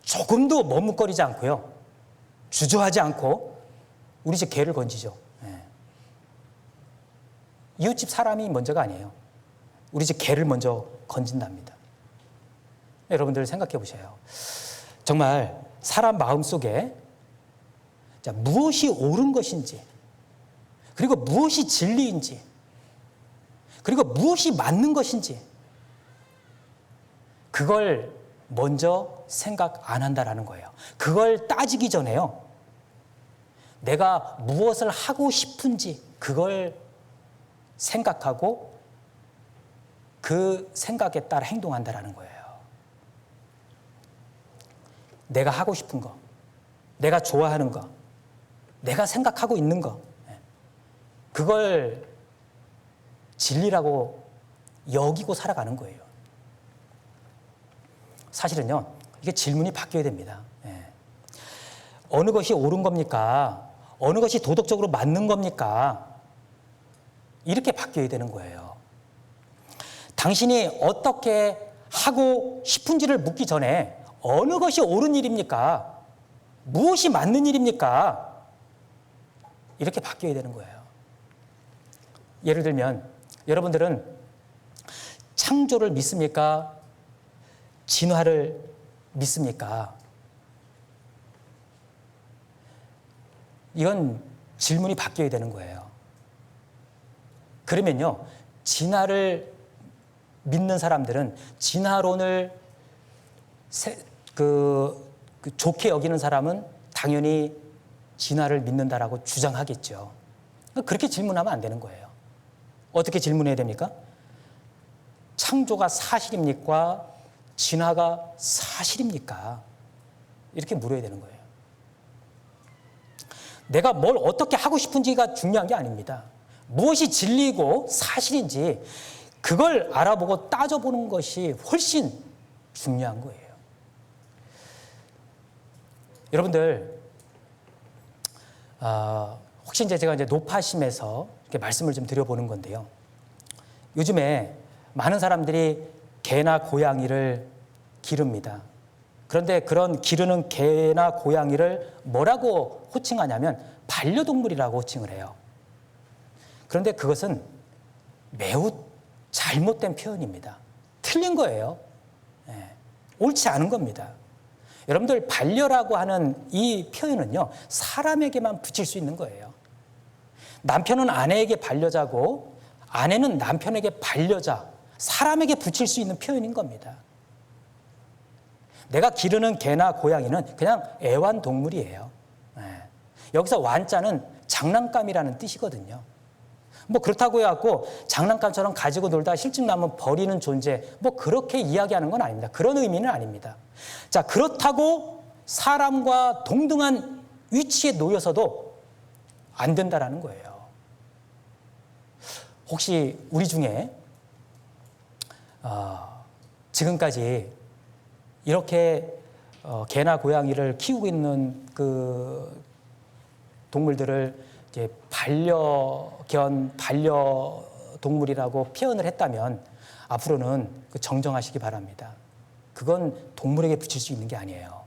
조금도 머뭇거리지 않고요, 주저하지 않고 우리 집 개를 건지죠. 이웃집 사람이 먼저가 아니에요. 우리 집 개를 먼저 건진답니다. 여러분들 생각해 보세요. 정말 사람 마음속에 무엇이 옳은 것인지, 그리고 무엇이 진리인지, 그리고 무엇이 맞는 것인지, 그걸 먼저 생각 안 한다라는 거예요. 그걸 따지기 전에요, 내가 무엇을 하고 싶은지 그걸 생각하고 그 생각에 따라 행동한다라는 거예요. 내가 하고 싶은 거, 내가 좋아하는 거, 내가 생각하고 있는 거, 그걸 진리라고 여기고 살아가는 거예요. 사실은요, 이게 질문이 바뀌어야 됩니다. 어느 것이 옳은 겁니까? 어느 것이 도덕적으로 맞는 겁니까? 이렇게 바뀌어야 되는 거예요. 당신이 어떻게 하고 싶은지를 묻기 전에 어느 것이 옳은 일입니까? 무엇이 맞는 일입니까? 이렇게 바뀌어야 되는 거예요. 예를 들면 여러분들은 창조를 믿습니까? 진화를 믿습니까? 이건 질문이 바뀌어야 되는 거예요. 그러면요, 진화를 믿는 사람들은 진화론을 좋게 여기는 사람은 당연히 진화를 믿는다라고 주장하겠죠. 그렇게 질문하면 안 되는 거예요. 어떻게 질문해야 됩니까? 창조가 사실입니까? 진화가 사실입니까? 이렇게 물어야 되는 거예요. 내가 뭘 어떻게 하고 싶은지가 중요한 게 아닙니다. 무엇이 진리고 사실인지 그걸 알아보고 따져보는 것이 훨씬 중요한 거예요. 여러분들, 혹시 제가 노파심에서 이렇게 말씀을 좀 드려보는 건데요. 요즘에 많은 사람들이 개나 고양이를 기릅니다. 그런데 그런 기르는 개나 고양이를 뭐라고 호칭하냐면 반려동물이라고 호칭을 해요. 그런데 그것은 매우 잘못된 표현입니다. 틀린 거예요. 옳지 않은 겁니다. 여러분들, 반려라고 하는 이 표현은요, 사람에게만 붙일 수 있는 거예요. 남편은 아내에게 반려자고 아내는 남편에게 반려자, 사람에게 붙일 수 있는 표현인 겁니다. 내가 기르는 개나 고양이는 그냥 애완동물이에요. 여기서 완자는 장난감이라는 뜻이거든요. 그렇다고 해갖고 장난감처럼 가지고 놀다 실증 나면 버리는 존재, 그렇게 이야기하는 건 아닙니다. 그런 의미는 아닙니다. 자, 그렇다고 사람과 동등한 위치에 놓여서도 안 된다라는 거예요. 혹시 우리 중에 지금까지 이렇게 개나 고양이를 키우고 있는 그 동물들을 이제 반려견, 반려동물이라고 표현을 했다면 앞으로는 그 정정하시기 바랍니다. 그건 동물에게 붙일 수 있는 게 아니에요.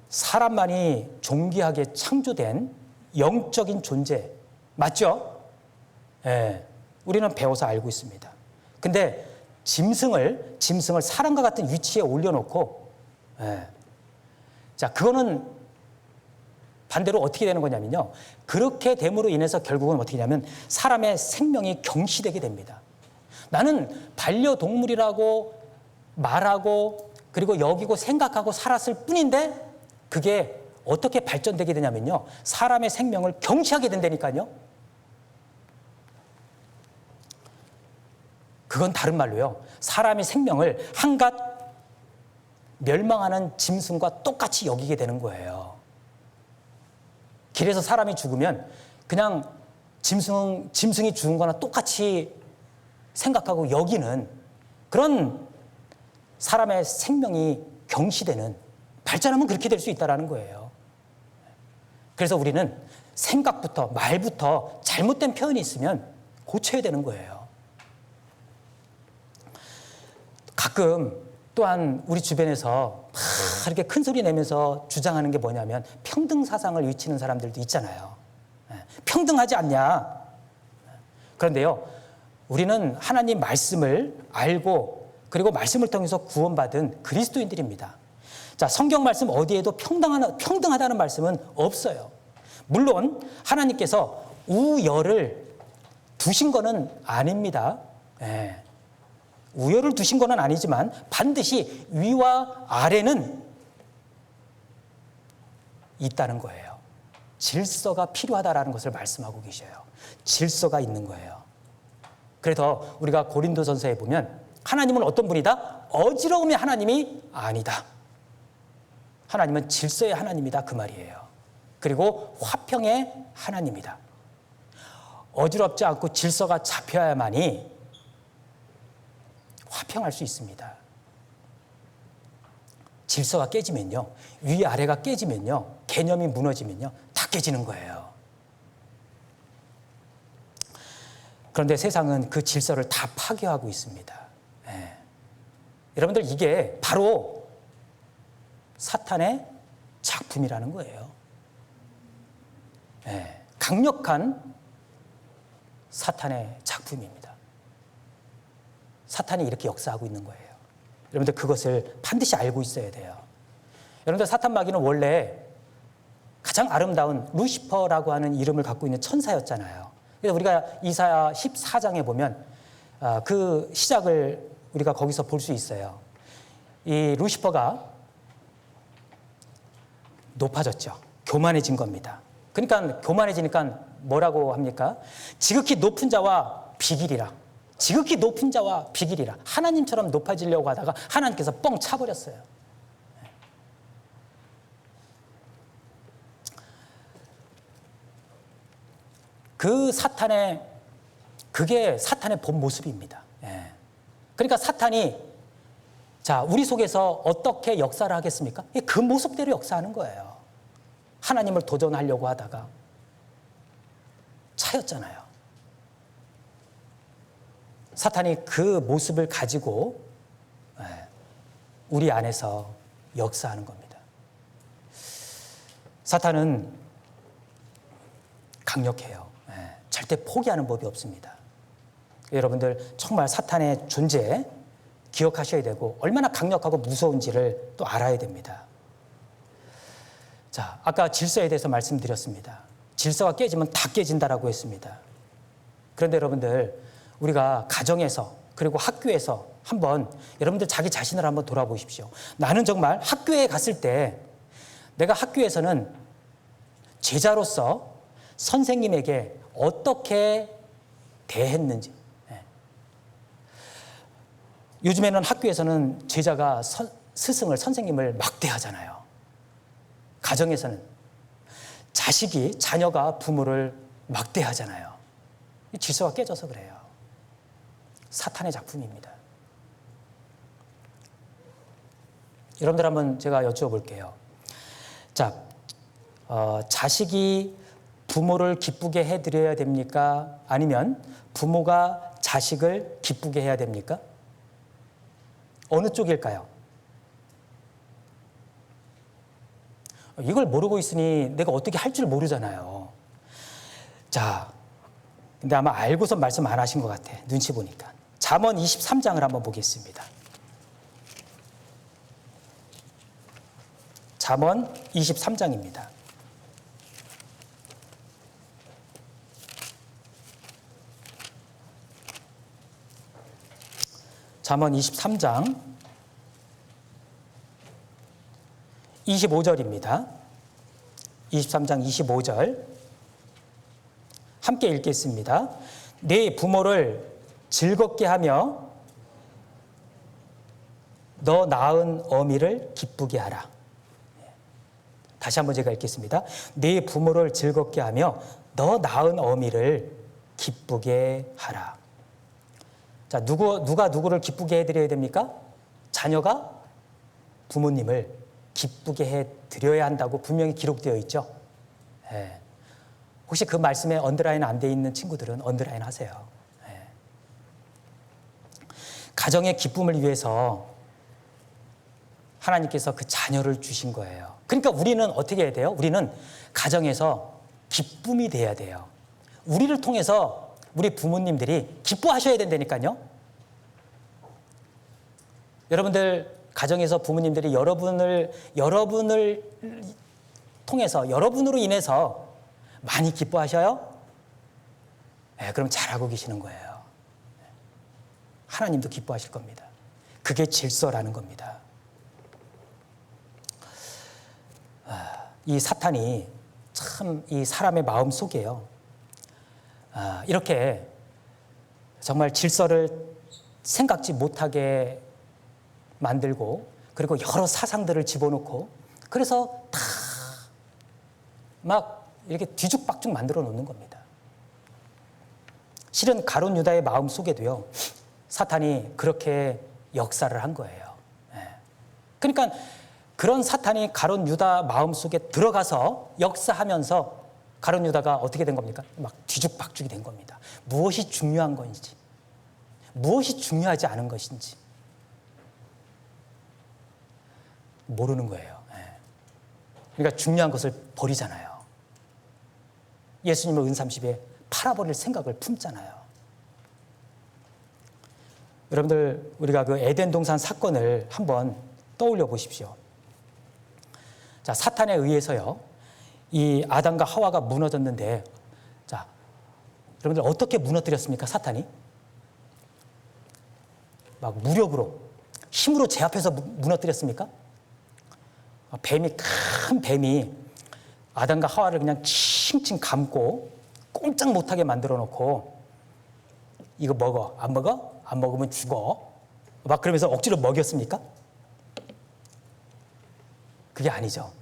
사람만이 존귀하게 창조된 영적인 존재 맞죠? 예, 우리는 배워서 알고 있습니다. 근데 짐승을 사람과 같은 위치에 올려놓고, 자, 그거는 반대로 어떻게 되는 거냐면요. 그렇게 됨으로 인해서 결국은 어떻게 되냐면 사람의 생명이 경시되게 됩니다. 나는 반려동물이라고 말하고 그리고 여기고 생각하고 살았을 뿐인데 그게 어떻게 발전되게 되냐면요. 사람의 생명을 경시하게 된다니까요. 그건 다른 말로요. 사람의 생명을 한갓 멸망하는 짐승과 똑같이 여기게 되는 거예요. 길에서 사람이 죽으면 그냥 짐승이 죽은 거나 똑같이 생각하고 여기는 그런 사람의 생명이 경시되는, 발전하면 그렇게 될 수 있다는 거예요. 그래서 우리는 생각부터 말부터 잘못된 표현이 있으면 고쳐야 되는 거예요. 가끔 또한 우리 주변에서 막 이렇게 큰 소리 내면서 주장하는 게 뭐냐면 평등 사상을 외치는 사람들도 있잖아요. 평등하지 않냐. 그런데요, 우리는 하나님 말씀을 알고 그리고 말씀을 통해서 구원받은 그리스도인들입니다. 자, 성경 말씀 어디에도 평등하다는 말씀은 없어요. 물론 하나님께서 우열을 두신 거는 아닙니다. 우열을 두신 거는 아니지만 반드시 위와 아래는 있다는 거예요. 질서가 필요하다라는 것을 말씀하고 계셔요. 질서가 있는 거예요. 그래서 우리가 고린도전서에 보면 하나님은 어떤 분이다? 어지러움의 하나님이 아니다. 하나님은 질서의 하나님이다 그 말이에요. 그리고 화평의 하나님이다. 어지럽지 않고 질서가 잡혀야만이 화평할 수 있습니다. 질서가 깨지면요, 위아래가 깨지면요, 개념이 무너지면요, 다 깨지는 거예요. 그런데 세상은 그 질서를 다 파괴하고 있습니다. 여러분들 이게 바로 사탄의 작품이라는 거예요. 강력한 사탄의 작품입니다. 사탄이 이렇게 역사하고 있는 거예요. 여러분들 그것을 반드시 알고 있어야 돼요. 여러분들 사탄 마귀는 원래 가장 아름다운 루시퍼라고 하는 이름을 갖고 있는 천사였잖아요. 그래서 우리가 이사야 14장에 보면 그 시작을 우리가 거기서 볼 수 있어요. 이 루시퍼가 높아졌죠. 교만해진 겁니다. 그러니까 교만해지니까 뭐라고 합니까? 지극히 높은 자와 비길이라. 지극히 높은 자와 비길이라. 하나님처럼 높아지려고 하다가 하나님께서 뻥 차버렸어요. 그게 사탄의 본 모습입니다. 그러니까 사탄이 자, 우리 속에서 어떻게 역사를 하겠습니까? 그 모습대로 역사하는 거예요. 하나님을 도전하려고 하다가 차였잖아요. 사탄이 그 모습을 가지고 우리 안에서 역사하는 겁니다. 사탄은 강력해요. 절대 포기하는 법이 없습니다. 여러분들 정말 사탄의 존재 기억하셔야 되고 얼마나 강력하고 무서운지를 또 알아야 됩니다. 자, 아까 질서에 대해서 말씀드렸습니다. 질서가 깨지면 다 깨진다라고 했습니다. 그런데 여러분들 우리가 가정에서 그리고 학교에서 한번 여러분들 자기 자신을 한번 돌아보십시오. 나는 정말 학교에 갔을 때 내가 학교에서는 제자로서 선생님에게 어떻게 대했는지. 요즘에는 학교에서는 제자가 스승을, 선생님을 막대하잖아요. 가정에서는 자녀가 부모를 막대하잖아요. 질서가 깨져서 그래요. 사탄의 작품입니다. 여러분들 한번 제가 여쭤볼게요. 자, 자식이 부모를 기쁘게 해드려야 됩니까? 아니면 부모가 자식을 기쁘게 해야 됩니까? 어느 쪽일까요? 이걸 모르고 있으니 내가 어떻게 할 줄 모르잖아요. 자, 근데 아마 알고서 말씀 안 하신 것 같아. 눈치 보니까. 잠언 23장을 한번 보겠습니다. 잠언 23장입니다. 잠언 23장 25절입니다. 23장 25절 함께 읽겠습니다. 네 부모를 즐겁게 하며 너 낳은 어미를 기쁘게 하라. 다시 한번 제가 읽겠습니다. 네 부모를 즐겁게 하며 너 낳은 어미를 기쁘게 하라. 자, 누가 누구를 기쁘게 해드려야 됩니까? 자녀가 부모님을 기쁘게 해드려야 한다고 분명히 기록되어 있죠. 예. 혹시 그 말씀에 언더라인 안 돼 있는 친구들은 언더라인 하세요. 예. 가정의 기쁨을 위해서 하나님께서 그 자녀를 주신 거예요. 그러니까 우리는 어떻게 해야 돼요? 우리는 가정에서 기쁨이 돼야 돼요. 우리를 통해서 우리 부모님들이 기뻐하셔야 된다니까요. 여러분들 가정에서 부모님들이 여러분을 통해서 여러분으로 인해서 많이 기뻐하셔요? 네, 그럼 잘하고 계시는 거예요. 하나님도 기뻐하실 겁니다. 그게 질서라는 겁니다. 이 사탄이 참 이 사람의 마음 속에요. 이렇게 정말 질서를 생각지 못하게 만들고 그리고 여러 사상들을 집어넣고 그래서 다 막 이렇게 뒤죽박죽 만들어 놓는 겁니다. 실은 가룟 유다의 마음 속에도요 사탄이 그렇게 역사를 한 거예요. 그러니까 그런 사탄이 가룟 유다 마음 속에 들어가서 역사하면서 가룟 유다가 어떻게 된 겁니까? 막 뒤죽박죽이 된 겁니다. 무엇이 중요한 건지, 무엇이 중요하지 않은 것인지 모르는 거예요. 그러니까 중요한 것을 버리잖아요. 예수님은 은삼십에 팔아버릴 생각을 품잖아요. 여러분들 우리가 그 에덴 동산 사건을 한번 떠올려 보십시오. 자, 사탄에 의해서요. 이 아담과 하와가 무너졌는데 자, 여러분들 어떻게 무너뜨렸습니까? 사탄이? 막 무력으로 힘으로 제압해서 무너뜨렸습니까? 큰 뱀이 아담과 하와를 그냥 칭칭 감고 꼼짝 못하게 만들어 놓고 이거 먹어. 안 먹어? 안 먹으면 죽어. 막 그러면서 억지로 먹였습니까? 그게 아니죠.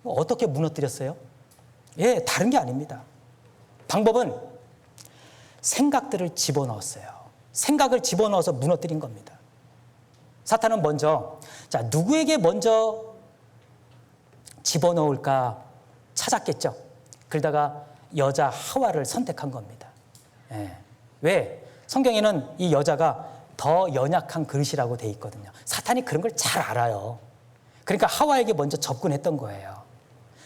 어떻게 무너뜨렸어요? 예, 다른 게 아닙니다. 방법은 생각들을 집어넣었어요. 생각을 집어넣어서 무너뜨린 겁니다. 사탄은 먼저 자, 누구에게 먼저 집어넣을까 찾았겠죠. 그러다가 여자 하와를 선택한 겁니다. 예. 왜? 성경에는 이 여자가 더 연약한 그릇이라고 돼 있거든요. 사탄이 그런 걸 잘 알아요. 그러니까 하와에게 먼저 접근했던 거예요.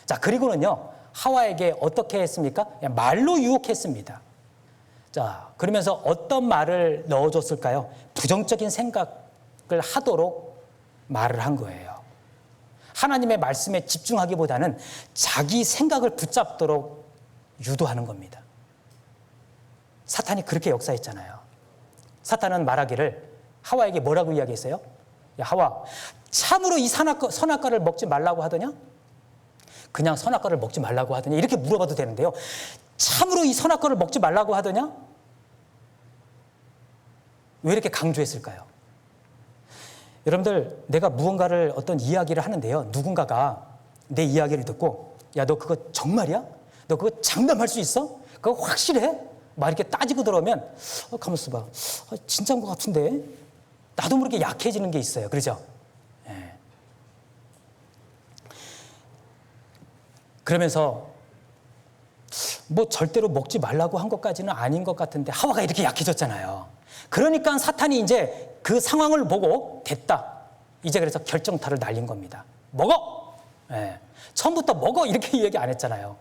자, 그리고는요, 하와에게 어떻게 했습니까? 말로 유혹했습니다. 자, 그러면서 어떤 말을 넣어줬을까요? 부정적인 생각을 하도록 말을 한 거예요. 하나님의 말씀에 집중하기보다는 자기 생각을 붙잡도록 유도하는 겁니다. 사탄이 그렇게 역사했잖아요. 사탄은 말하기를 하와에게 뭐라고 이야기했어요? 야, 하와, 참으로 이 선악과를 먹지 말라고 하더냐? 그냥 선악과를 먹지 말라고 하더냐? 이렇게 물어봐도 되는데요. 참으로 이 선악과를 먹지 말라고 하더냐? 왜 이렇게 강조했을까요? 여러분들, 내가 무언가를 어떤 이야기를 하는데요. 누군가가 내 이야기를 듣고 야, 너 그거 정말이야? 너 그거 장담할 수 있어? 그거 확실해? 막 이렇게 따지고 들어오면 가만있어 봐. 진짜인 것 같은데? 나도 모르게 약해지는 게 있어요. 그러죠? 예. 그러면서 뭐 절대로 먹지 말라고 한 것까지는 아닌 것 같은데 하와가 이렇게 약해졌잖아요. 그러니까 사탄이 이제 그 상황을 보고 됐다. 이제 그래서 결정타를 날린 겁니다. 먹어! 예. 처음부터 먹어! 이렇게 얘기 안 했잖아요.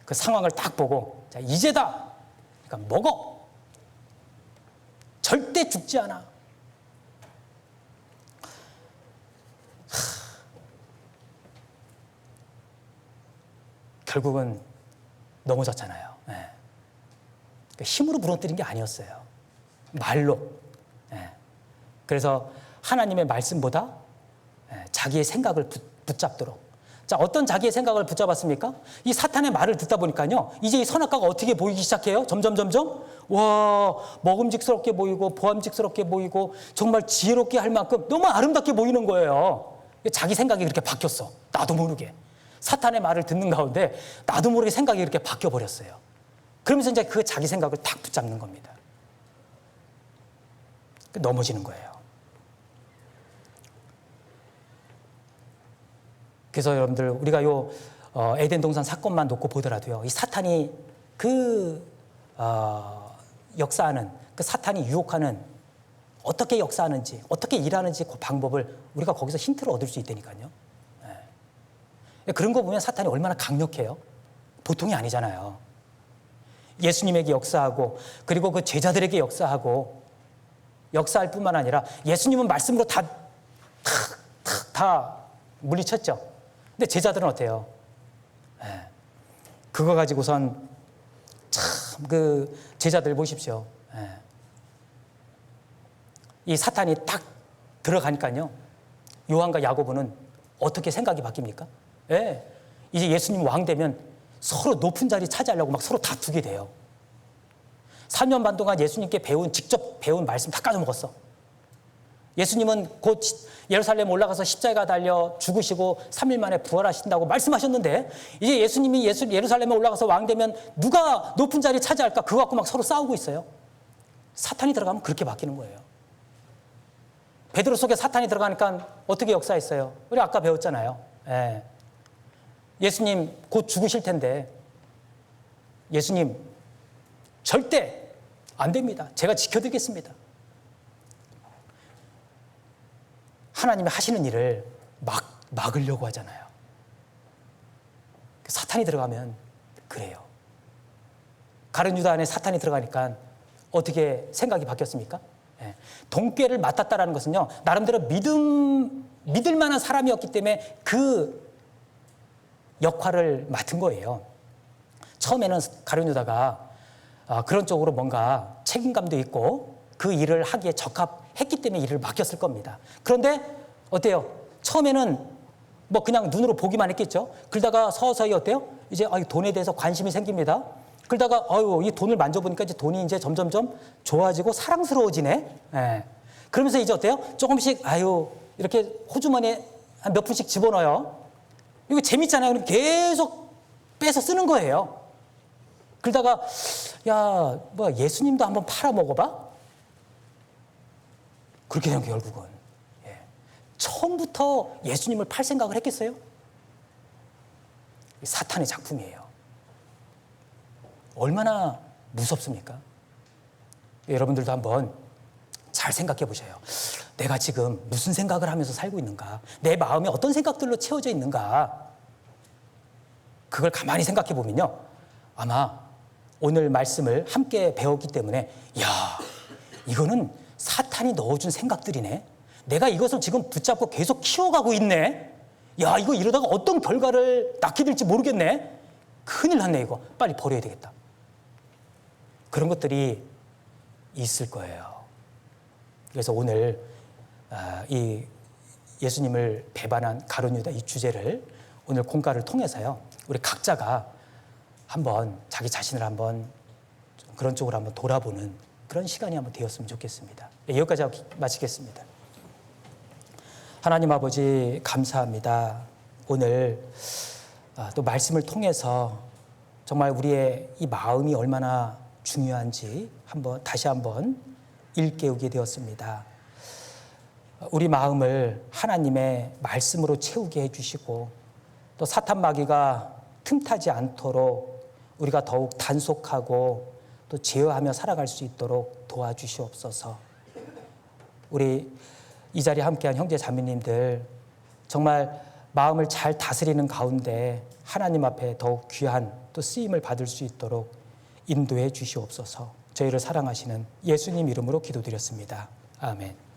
그 상황을 딱 보고 자, 이제다! 그러니까 먹어! 절대 죽지 않아. 결국은 넘어졌잖아요. 예. 그러니까 힘으로 무너뜨린 게 아니었어요. 말로. 예. 그래서 하나님의 말씀보다 자기의 생각을 붙잡도록. 자, 어떤 자기의 생각을 붙잡았습니까? 이 사탄의 말을 듣다 보니까요, 이제 이 선악과가 어떻게 보이기 시작해요? 점점. 와, 먹음직스럽게 보이고, 보암직스럽게 보이고, 정말 지혜롭게 할 만큼 너무 아름답게 보이는 거예요. 자기 생각이 그렇게 바뀌었어. 나도 모르게. 사탄의 말을 듣는 가운데 나도 모르게 생각이 이렇게 바뀌어버렸어요. 그러면서 이제 그 자기 생각을 탁 붙잡는 겁니다. 넘어지는 거예요. 그래서 여러분들 우리가 요 에덴 동산 사건만 놓고 보더라도요, 이 사탄이 역사하는 그 사탄이 유혹하는 어떻게 역사하는지 어떻게 일하는지 그 방법을 우리가 거기서 힌트를 얻을 수 있다니까요. 네. 그런 거 보면 사탄이 얼마나 강력해요. 보통이 아니잖아요. 예수님에게 역사하고 그리고 그 제자들에게 역사하고 역사할 뿐만 아니라 예수님은 말씀으로 다 물리쳤죠. 근데 제자들은 어때요? 그거 가지고선 참 그 제자들 보십시오. 이 사탄이 딱 들어가니까요, 요한과 야고보는 어떻게 생각이 바뀝니까? 이제 예수님 왕 되면 서로 높은 자리 차지하려고 막 서로 다투게 돼요. 3년 반 동안 예수님께 직접 배운 말씀 다 까져먹었어. 예수님은 곧 예루살렘 올라가서 십자가 달려 죽으시고 3일 만에 부활하신다고 말씀하셨는데, 이제 예수님이 예루살렘에 올라가서 왕 되면 누가 높은 자리 차지할까? 그거 갖고 막 서로 싸우고 있어요. 사탄이 들어가면 그렇게 바뀌는 거예요. 베드로 속에 사탄이 들어가니까 어떻게 역사했어요? 우리 아까 배웠잖아요. 예수님 곧 죽으실 텐데, 예수님 절대 안 됩니다. 제가 지켜드리겠습니다. 하나님이 하시는 일을 막으려고 하잖아요. 사탄이 들어가면 그래요. 가룟 유다 안에 사탄이 들어가니까 어떻게 생각이 바뀌었습니까? 돈꾀를 맡았다라는 것은요, 나름대로 믿을 만한 사람이었기 때문에 그 역할을 맡은 거예요. 처음에는 가룟 유다가 그런 쪽으로 뭔가 책임감도 있고 그 일을 하기에 적합했기 때문에 일을 맡겼을 겁니다. 그런데 어때요? 처음에는 뭐 그냥 눈으로 보기만 했겠죠. 그러다가 서서히 어때요? 이제 돈에 대해서 관심이 생깁니다. 그러다가 이 돈을 만져보니까 이제 돈이 이제 점점점 좋아지고 사랑스러워지네. 그러면서 이제 어때요? 조금씩 이렇게 호주머니에 한 몇 푼씩 집어넣어요. 이거 재밌잖아요. 계속 빼서 쓰는 거예요. 그러다가 예수님도 한번 팔아 먹어봐? 그렇게 된 게 결국은 처음부터 예수님을 팔 생각을 했겠어요? 사탄의 작품이에요. 얼마나 무섭습니까? 여러분들도 한번 잘 생각해 보셔요. 내가 지금 무슨 생각을 하면서 살고 있는가? 내 마음이 어떤 생각들로 채워져 있는가? 그걸 가만히 생각해 보면요, 아마 오늘 말씀을 함께 배웠기 때문에 이거는 사탄이 넣어준 생각들이네. 내가 이것을 지금 붙잡고 계속 키워가고 있네. 이거 이러다가 어떤 결과를 낳게 될지 모르겠네. 큰일 났네. 이거 빨리 버려야 되겠다. 그런 것들이 있을 거예요. 그래서 오늘 이 예수님을 배반한 가룟 유다 이 주제를 오늘 공과를 통해서요, 우리 각자가 한번 자기 자신을 한번 그런 쪽으로 한번 돌아보는 그런 시간이 한번 되었으면 좋겠습니다. 여기까지 하고 마치겠습니다. 하나님 아버지 감사합니다. 오늘 또 말씀을 통해서 정말 우리의 이 마음이 얼마나 중요한지 다시 한번 일깨우게 되었습니다. 우리 마음을 하나님의 말씀으로 채우게 해주시고 또 사탄 마귀가 틈타지 않도록 우리가 더욱 단속하고 또 제어하며 살아갈 수 있도록 도와주시옵소서. 우리 이 자리에 함께한 형제 자매님들 정말 마음을 잘 다스리는 가운데 하나님 앞에 더욱 귀한 또 쓰임을 받을 수 있도록 인도해 주시옵소서. 저희를 사랑하시는 예수님 이름으로 기도드렸습니다. 아멘.